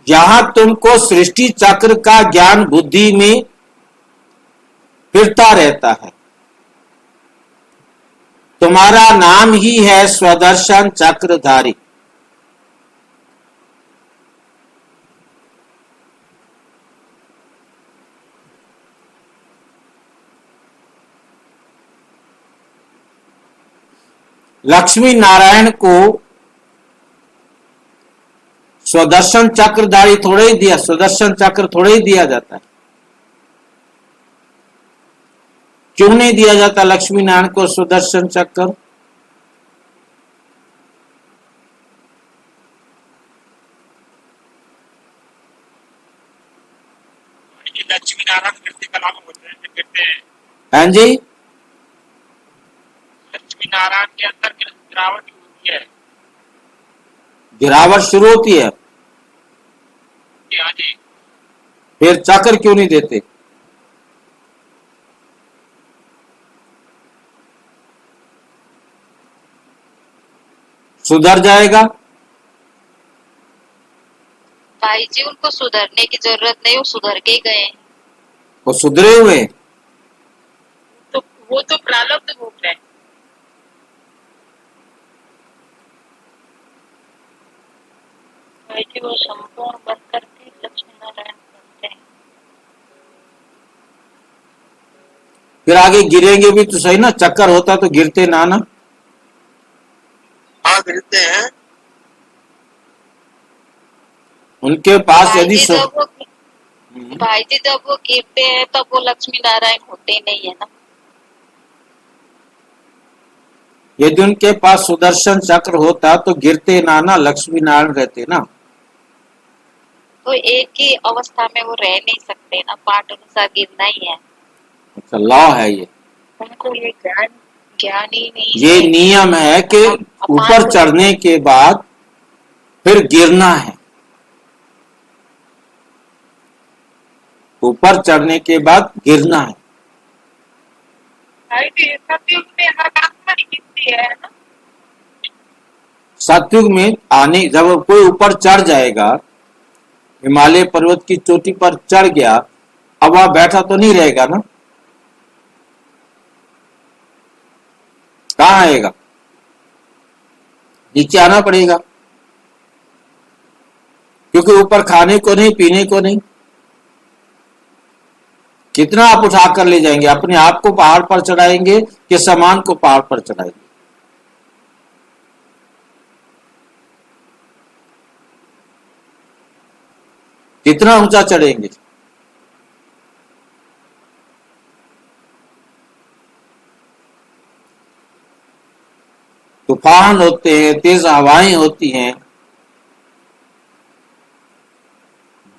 यहां तुमको सृष्टि चक्र का ज्ञान बुद्धि में फिरता रहता है। तुम्हारा नाम ही है स्वदर्शन चक्रधारी। लक्ष्मी नारायण को स्वदर्शन चक्रधारी थोड़े ही दिया, स्वदर्शन चक्र थोड़े ही दिया जाता है। क्यों नहीं दिया जाता लक्ष्मी नारायण को सुदर्शन चक्र? लक्ष्मी नारायण गिरते कला में होते हैं, गिरते हैं। हाँ जी, लक्ष्मी नारायण के अंदर गिरावट होती है। गिरावट शुरू होती है, हाँ जी। फिर चक्र क्यों नहीं देते? सुधर जाएगा। भाई जी उनको सुधरने की जरूरत नहीं, वो सुधर के ही गए हैं। वो सुधरे हुए। तो वो तो प्रारब्ध भोग रहे हैं। भाई जी वो संपूर्ण बन करके लक्ष्मी नारायण बनते हैं। फिर आगे गिरेंगे भी तो सही ना, चक्कर होता तो गिरते ना ना। हाँ गिरते हैं। उनके पास भाई यदि जी जब वो गिरते हैं तब वो लक्ष्मी नारायण होते नहीं है ना। यदि उनके पास सुदर्शन चक्र होता तो गिरते ना ना, लक्ष्मी नारायण रहते ना। तो एक ही अवस्था में वो रह नहीं सकते ना, पाठ अनुसार गिरना ही है। अच्छा, लॉ है ये। उनको ये ज्ञान ही नहीं ये है। नियम है कि ऊपर चढ़ने के बाद फिर गिरना है। ऊपर चढ़ने के बाद गिरना है। भाई जी सतयुग में हर आत्मा ही गिरती है ना। सतयुग में आने जब कोई ऊपर चढ़ जाएगा, हिमालय पर्वत की चोटी पर चढ़ गया, अब वहां बैठा तो नहीं रहेगा ना, कहां आएगा? नीचे आना पड़ेगा, क्योंकि ऊपर खाने को नहीं, पीने को नहीं। कितना आप उठा कर ले जाएंगे? अपने आप को पहाड़ पर चढ़ाएंगे कि सामान को पहाड़ पर चढ़ाएंगे? कितना ऊंचा चढ़ेंगे? तूफान होते हैं, तेज हवाएं होती हैं,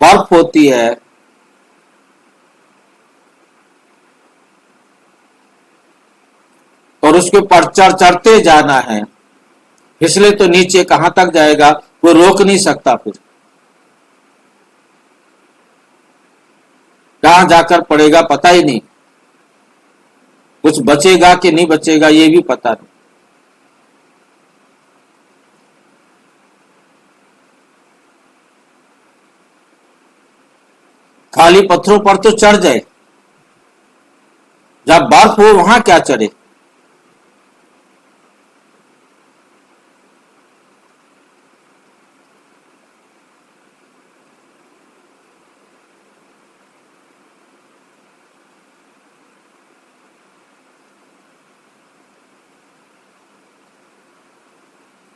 बर्फ होती है, और उसके ऊपर चढ़ते जाना है। फिसले तो नीचे कहां तक जाएगा, वो रोक नहीं सकता। फिर कहां जाकर पड़ेगा पता ही नहीं। कुछ बचेगा कि नहीं बचेगा ये भी पता नहीं। खाली पत्थरों पर तो चढ़ जाए, जब बर्फ हो वहां क्या चढ़े?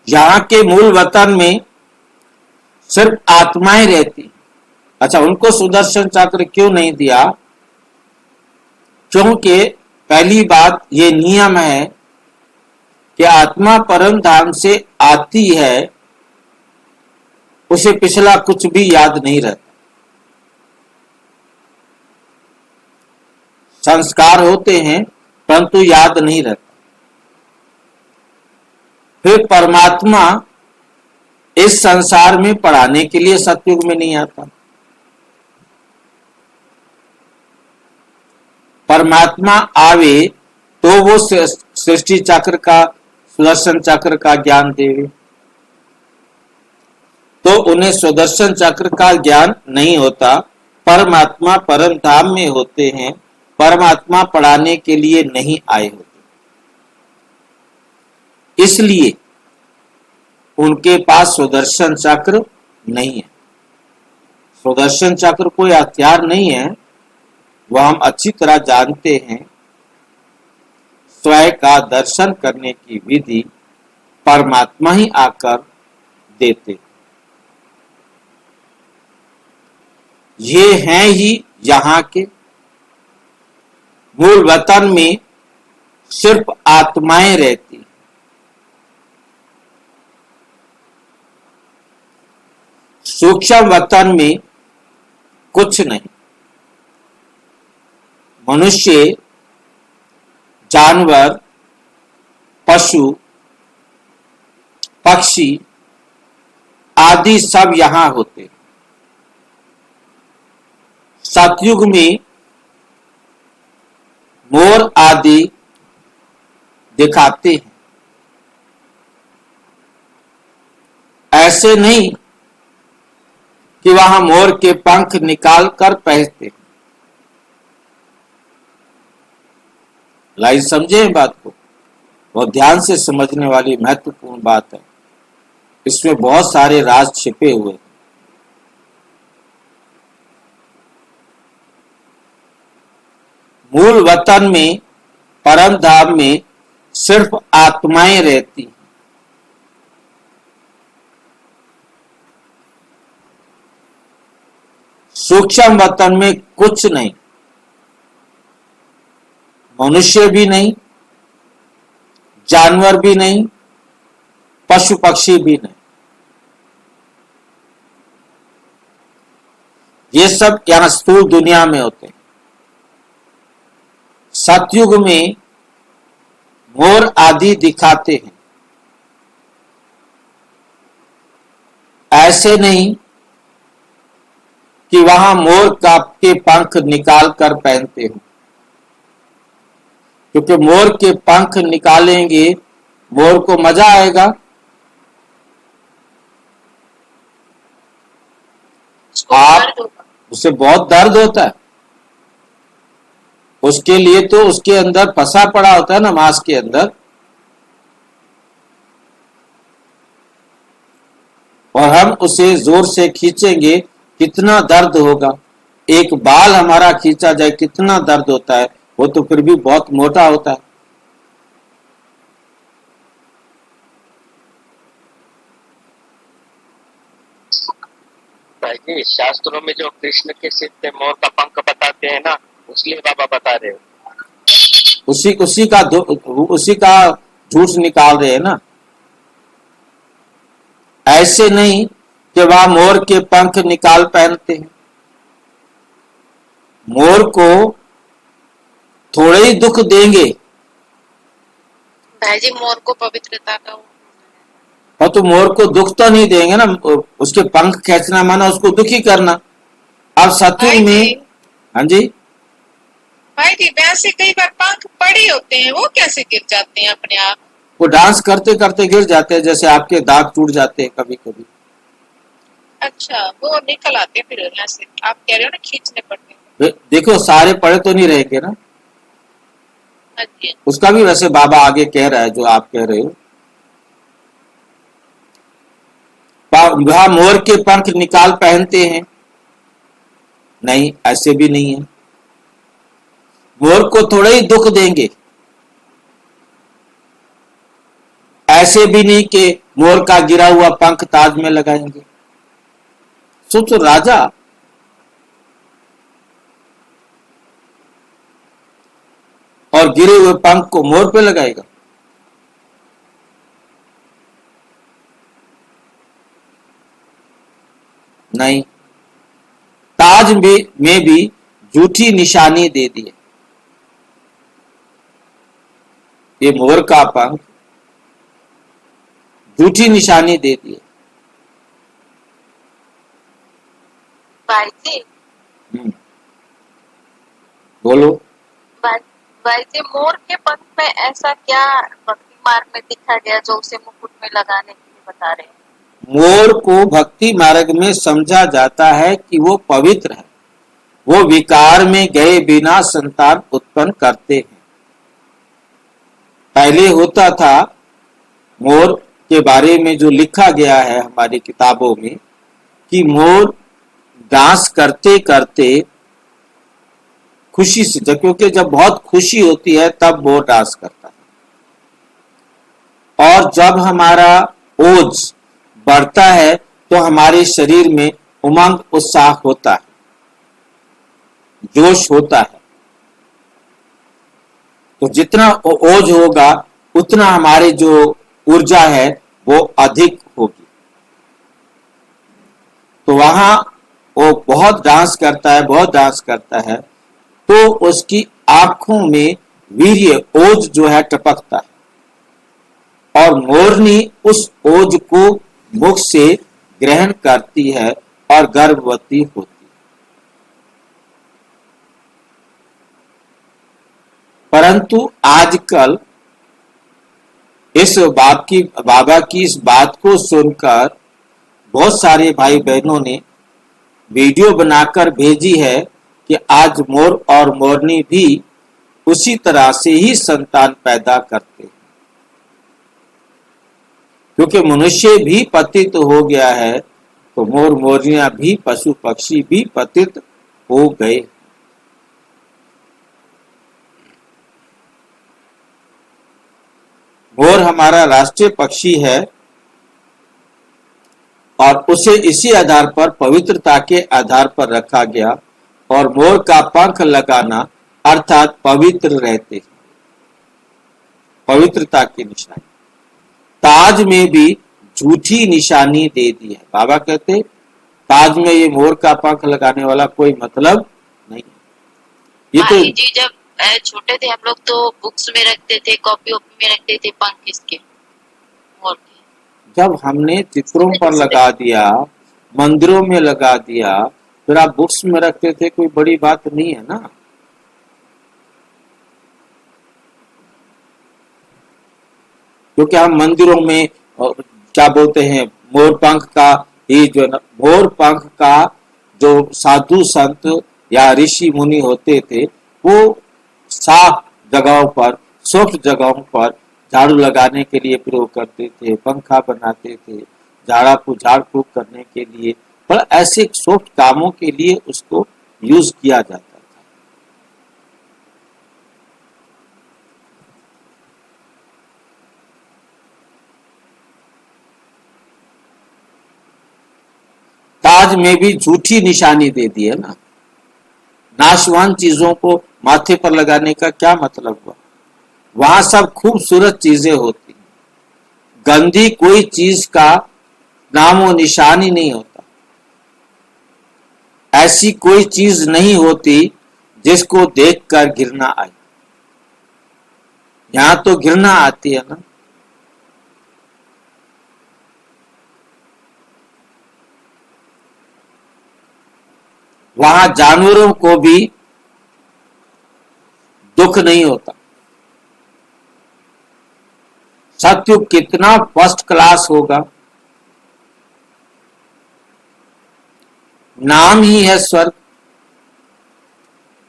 यहां के मूल वतन में सिर्फ आत्माएं रहती। अच्छा, उनको सुदर्शन चक्र क्यों नहीं दिया? क्योंकि पहली बात ये नियम है कि आत्मा परम धाम से आती है, उसे पिछला कुछ भी याद नहीं रहता। संस्कार होते हैं परंतु याद नहीं रहता। फिर परमात्मा इस संसार में पढ़ाने के लिए सतयुग में नहीं आता। परमात्मा आवे तो वो सृष्टि चक्र का, सुदर्शन चक्र का ज्ञान देवे, तो उन्हें सुदर्शन चक्र का ज्ञान नहीं होता। परमात्मा परम धाम में होते हैं, परमात्मा पढ़ाने के लिए नहीं आए होते। इसलिए उनके पास सुदर्शन चक्र नहीं है। सुदर्शन चक्र कोई हथियार नहीं है, वह हम अच्छी तरह जानते हैं। स्वयं का दर्शन करने की विधि परमात्मा ही आकर देते। ये हैं ही यहाँ के, मूल वतन में सिर्फ आत्माएं रहती। सूक्ष्म वतन में कुछ नहीं। मनुष्य, जानवर, पशु, पक्षी आदि सब यहां होते। सतयुग में मोर आदि दिखाते हैं। ऐसे नहीं कि वहां मोर के पंख निकाल कर पहनते। लाइन समझे बात को, बहुत ध्यान से समझने वाली महत्वपूर्ण बात है। इसमें बहुत सारे राज छिपे हुए। मूल वतन में, परम धाम में सिर्फ आत्माएं रहती। सूक्ष्म वतन में कुछ नहीं। मनुष्य भी नहीं, जानवर भी नहीं, पशु पक्षी भी नहीं। ये सब यहां स्थूल दुनिया में होते हैं। सतयुग में मोर आदि दिखाते हैं। ऐसे नहीं कि वहां मोर के पंख निकाल कर पहनते हो, क्योंकि मोर के पंख निकालेंगे, मोर को मजा आएगा। उसे बहुत दर्द होता है। उसके लिए तो उसके अंदर फंसा पड़ा होता है ना, मांस के अंदर। और हम उसे जोर से खींचेंगे, कितना दर्द होगा। एक बाल हमारा खींचा जाए, कितना दर्द होता है। वो तो फिर भी बहुत मोटा होता है। भाई जी, शास्त्रों में जो कृष्ण के सिर पे मोर का पंख बताते हैं ना, उसलिए बाबा बता रहे हो। उसी का झूठ निकाल रहे हैं ना। ऐसे नहीं कि वह मोर के पंख निकाल पहनते हैं। मोर को थोड़े ही दुख देंगे। भाई जी, मोर को पवित्रता का और तो मोर को दुख तो नहीं देंगे ना। उसके पंख खींचना माना उसको दुखी करना। अब सतयुग में, हाँ जी भाई जी, वैसे कई बार पंख पड़े होते हैं, वो कैसे गिर जाते हैं अपने आप? वो डांस करते करते गिर जाते हैं, जैसे आपके दांत टूट जाते हैं कभी कभी। अच्छा, वो निकल आते हैं फिर यहाँ से। आप कह रहे हो ना खींचने पड़ते हैं। देखो, सारे पड़े तो नहीं रहेंगे ना। हाँ जी। उसका भी वैसे बाबा आगे कह रहा है जो आप कह रहे हो। वह मोर के पंख निकाल पहनते हैं? नहीं, ऐसे भी नहीं है। मोर को थोड़े ही दुख देंगे। ऐसे भी नहीं कि मोर का गिरा हुआ पंख ताज में लगाएंगे। सोचो, राजा और गिरे हुए पंख को मोर पे लगाएगा। नहीं, ताज में भी झूठी निशानी दे दी है। ये मोर का पंख झूठी निशानी दे दी है। भाई जी, बोलो। भाई जी, मोर के पंख में ऐसा क्या भक्ति मार्ग में दिखा गया जो उसे मुकुट में लगाने के लिए बता रहे हैं? मोर को भक्ति मार्ग में समझा जाता है कि वो पवित्र है। वो विकार में गए बिना संतान उत्पन्न करते हैं। पहले होता था मोर के बारे में जो लिखा गया है हमारी किताबों में कि मोर डांस करते करते खुशी से, क्योंकि जब बहुत खुशी होती है तब मोर डांस करता है। और जब हमारा ओज बढ़ता है तो हमारे शरीर में उमंग उत्साह होता है, जोश होता है। तो जितना ओज होगा उतना हमारी जो ऊर्जा है वो अधिक होगी। तो वहां वो बहुत डांस करता है, बहुत डांस करता है, तो उसकी आंखों में वीर्य, ओज जो है टपकता है और मोरनी उस ओज को मुख से ग्रहण करती है और गर्भवती होती है। परंतु आजकल इस बाबा की इस बात को सुनकर बहुत सारे भाई बहनों ने वीडियो बनाकर भेजी है कि आज मोर और मोरनी भी उसी तरह से ही संतान पैदा करते हैं, क्योंकि मनुष्य भी पतित हो गया है तो मोर मोरनियां भी, पशु पक्षी भी पतित हो गए। मोर हमारा राष्ट्रीय पक्षी है और उसे इसी आधार पर, पवित्रता के आधार पर रखा गया। और मोर का पंख लगाना अर्थात पवित्र रहते, पवित्रता की निशानी। ताज में भी झूठी निशानी दे दी है। बाबा कहते ताज में ये मोर का पंख लगाने वाला कोई मतलब नहीं। ये तो भाई जी, जब छोटे थे हम लोग तो बुक्स में रखते थे, कॉपी में रखते थे पंख इसके मोर के। जब हमने चित्रों पर लगा दिया, मंदिरों में लगा दिया, फिर आप बुक्स में रखते थे, कोई बड़ी बात नहीं है ना। क्योंकि हम मंदिरों में क्या बोलते हैं, मोर पंख का ही जो मोर पंख का जो साधु संत या ऋषि मुनि होते थे वो साफ जगहों पर, सॉफ्ट जगहों पर झाड़ू लगाने के लिए प्रयोग करते थे, पंखा बनाते थे, झाड़ फूक करने के लिए, पर ऐसे सॉफ्ट कामों के लिए उसको यूज किया जाता था। ताज में भी झूठी निशानी दे दी है ना। नाशवान चीजों को माथे पर लगाने का क्या मतलब हुआ? वहां सब खूबसूरत चीजें होती, गंदी कोई चीज का नामो निशान ही नहीं होता। ऐसी कोई चीज नहीं होती जिसको देखकर घृणा आए। यहां तो घृणा आती है ना। वहां जानवरों को भी दुख नहीं होता। सत्युग कितना फर्स्ट क्लास होगा। नाम ही है स्वर्ग,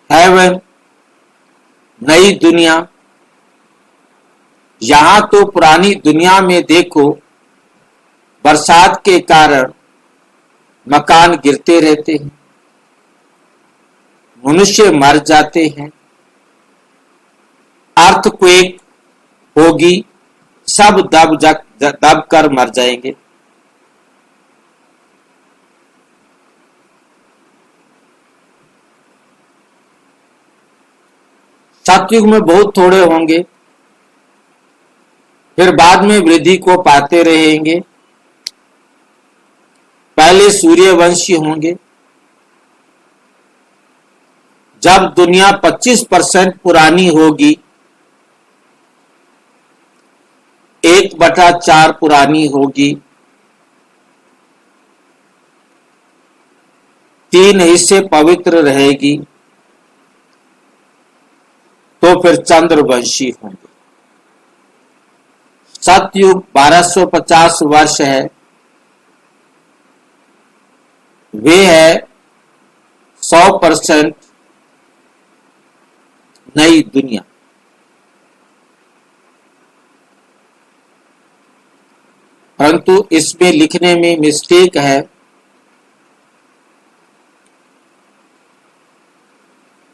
हेवन, नई दुनिया। यहां तो पुरानी दुनिया में देखो, बरसात के कारण मकान गिरते रहते हैं, मनुष्य मर जाते हैं, अर्थक्वेक होगी, सब दब कर मर जाएंगे। सतयुग में बहुत थोड़े होंगे, फिर बाद में वृद्धि को पाते रहेंगे। पहले सूर्यवंशी होंगे। जब दुनिया 25% पुरानी होगी, 1/4 पुरानी होगी, 3 हिस्से पवित्र रहेगी, तो फिर चंद्रवंशी होंगे। सतयुग 1250 वर्ष है, वे है 100% नई दुनिया। परंतु इसमें लिखने में मिस्टेक है।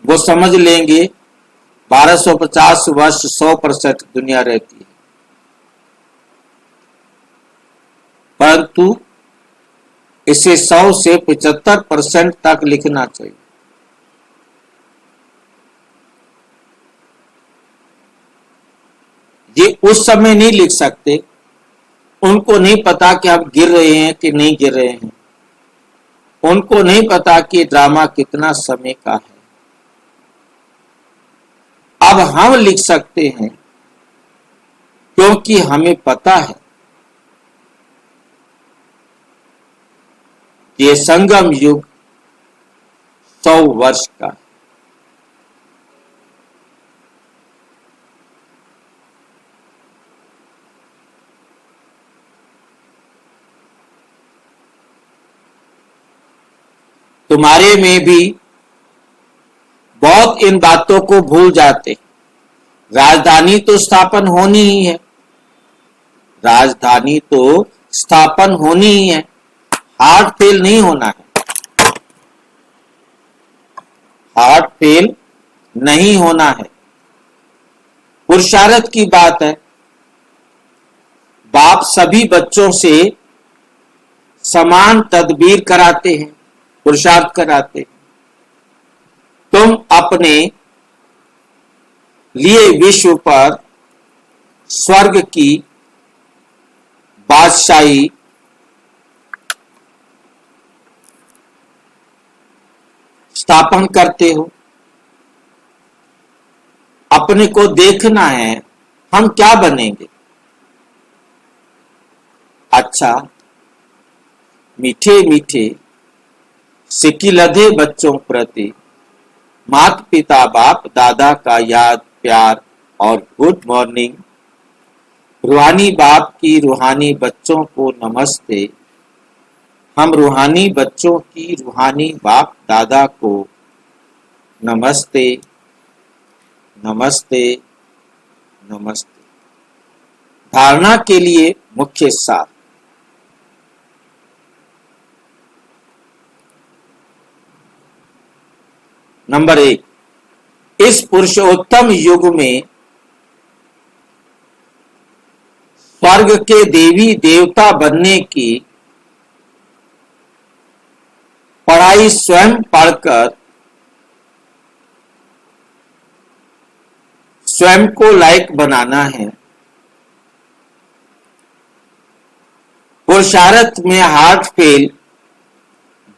वो समझ लेंगे 1250 वर्ष 100% दुनिया रहती है, परंतु इसे 100 से 75% तक लिखना चाहिए। ये उस समय नहीं लिख सकते, उनको नहीं पता कि हम गिर रहे हैं कि नहीं गिर रहे हैं, उनको नहीं पता कि ड्रामा कितना समय का है। अब हम लिख सकते हैं क्योंकि हमें पता है कि ये संगम युग 100 वर्ष का है। तुम्हारे में भी बहुत इन बातों को भूल जाते। राजधानी तो स्थापन होनी ही है, राजधानी तो स्थापन होनी ही है, हार्ट फेल नहीं होना है, हार्ट फेल नहीं होना है। पुरुषार्थ की बात है। बाप सभी बच्चों से समान तदबीर कराते हैं, पुरुषार्थ कराते हैं। तुम अपने लिए विश्व पर स्वर्ग की बादशाही स्थापन करते हो। अपने को देखना है हम क्या बनेंगे। अच्छा, मीठे मीठे सिकिलधे बच्चों प्रति माता पिता बाप दादा का याद प्यार और गुड मॉर्निंग। रूहानी बाप की रूहानी बच्चों को नमस्ते। हम रूहानी बच्चों की रूहानी बाप दादा को नमस्ते नमस्ते नमस्ते। धारणा के लिए मुख्य सार। नंबर 1, इस पुरुषोत्तम युग में स्वर्ग के देवी देवता बनने की पढ़ाई स्वयं पढ़कर स्वयं को लायक बनाना है। पुरुषार्थ में हार्ट फेल,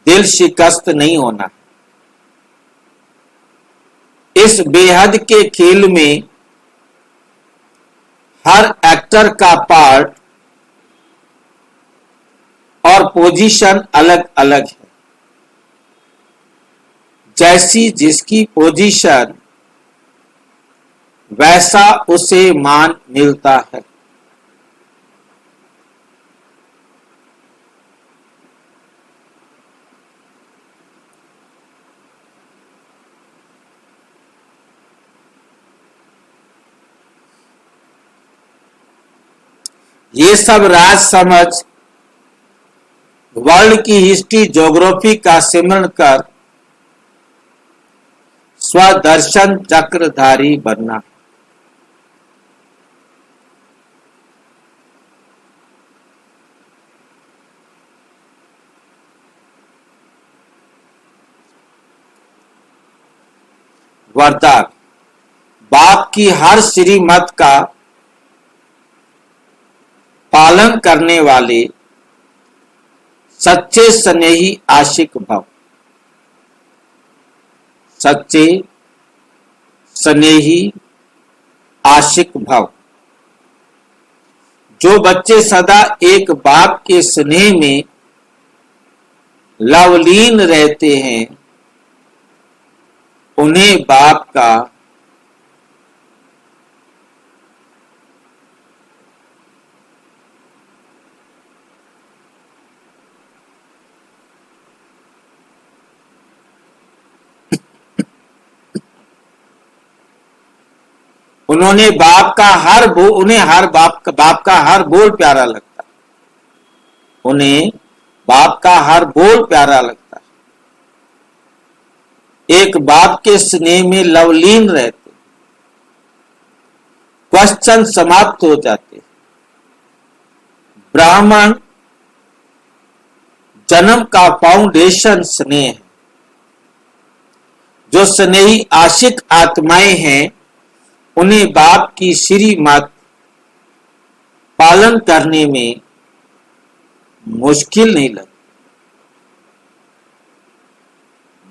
दिल शिकस्त नहीं होना। इस बेहद के खेल में हर एक्टर का पार्ट और पोजीशन अलग अलग है। जैसी जिसकी पोजीशन वैसा उसे मान मिलता है। ये सब राज समझ वर्ल्ड की हिस्ट्री ज्योग्राफी का सिमरण कर स्वदर्शन चक्रधारी बनना। वरदान। बाप की हर श्रीमत का पालन करने वाले सच्चे स्नेही आशिक भव। सच्चे स्नेही आशिक भव। जो बच्चे सदा एक बाप के स्नेह में लवलीन रहते हैं, उन्हें बाप का उन्हें बाप का हर बोल प्यारा लगता। उन्हें बाप का हर बोल प्यारा लगता है, एक बाप के स्नेह में लवलीन रहते, क्वेश्चन समाप्त हो जाते। ब्राह्मण जन्म का फाउंडेशन स्नेह है। जो स्नेही आशिक आत्माएं हैं, उन्हें बाप की श्रीमत पालन करने में मुश्किल नहीं लगती,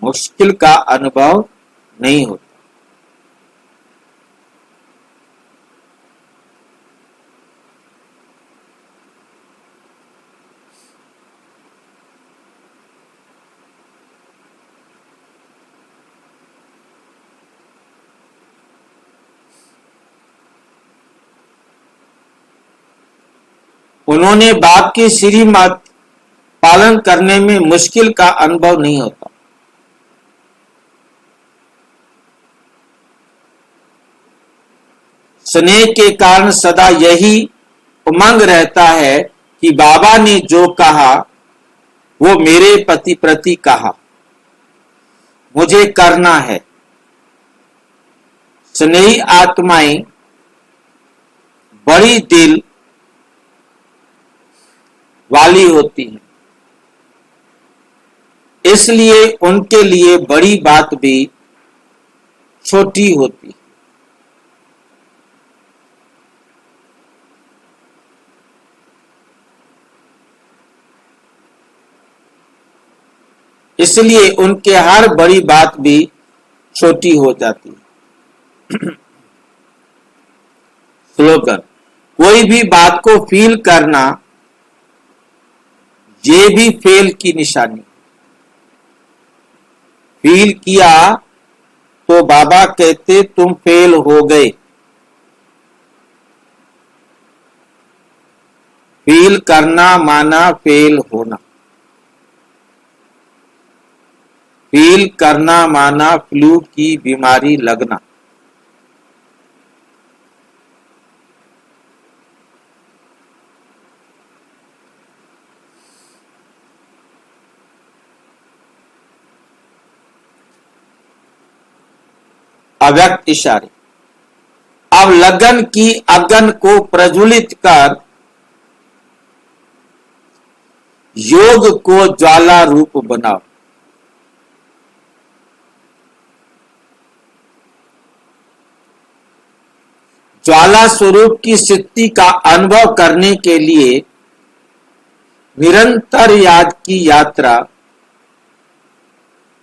मुश्किल का अनुभव नहीं होता। उन्होंने बाप की श्रीमत पालन करने में मुश्किल का अनुभव नहीं होता। स्नेह के कारण सदा यही उमंग रहता है कि बाबा ने जो कहा वो मेरे पति प्रति कहा, मुझे करना है। स्नेही आत्माएं बड़ी दिल वाली होती हैं, इसलिए उनके लिए बड़ी बात भी छोटी होती है। इसलिए उनके हर बड़ी बात भी छोटी हो जाती है। स्लोगन, कोई भी बात को फील करना ये भी फेल की निशानी। फील किया तो बाबा कहते तुम फेल हो गए। फील करना माना फेल होना। फील करना माना फ्लू की बीमारी लगना। अव्यक्त इशारे। अब लगन की अगन को प्रज्वलित कर योग को ज्वाला रूप बनाओ। ज्वाला स्वरूप की स्थिति का अनुभव करने के लिए निरंतर याद की यात्रा,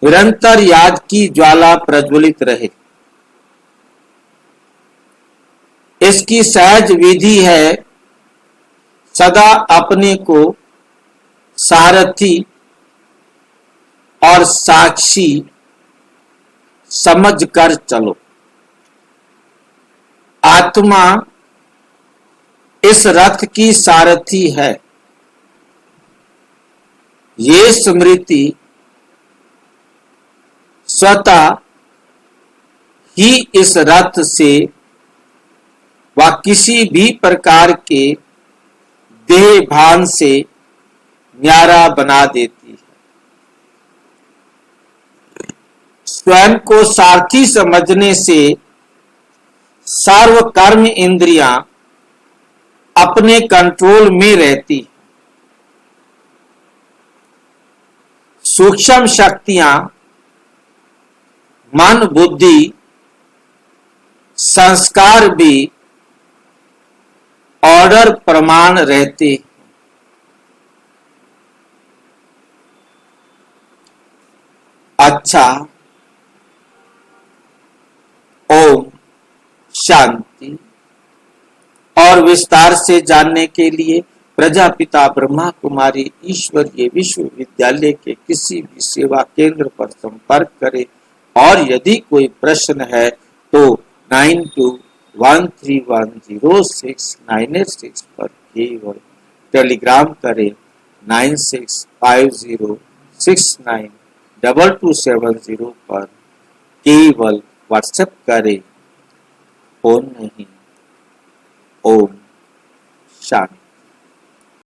निरंतर याद की ज्वाला प्रज्वलित रहे। इसकी सहज विधि है सदा अपने को सारथी और साक्षी समझकर चलो। आत्मा इस रथ की सारथी है। ये स्मृति स्वतः ही इस रथ से व किसी भी प्रकार के देह भान से न्यारा बना देती है। स्वयं को सारथी समझने से सर्व कर्म इंद्रियां अपने कंट्रोल में रहती। सूक्ष्म शक्तियां मन बुद्धि संस्कार भी ऑर्डर प्रमाण रहते। अच्छा, ओम शांति। और विस्तार से जानने के लिए प्रजापिता ब्रह्मा कुमारी ईश्वरीय विश्वविद्यालय के किसी भी सेवा केंद्र पर संपर्क करें। और यदि कोई प्रश्न है तो 9213106986 पर केवल टेलीग्राम करें। 9650692270 पर केवल व्हाट्सएप करें, फोन नहीं। ओम शांति।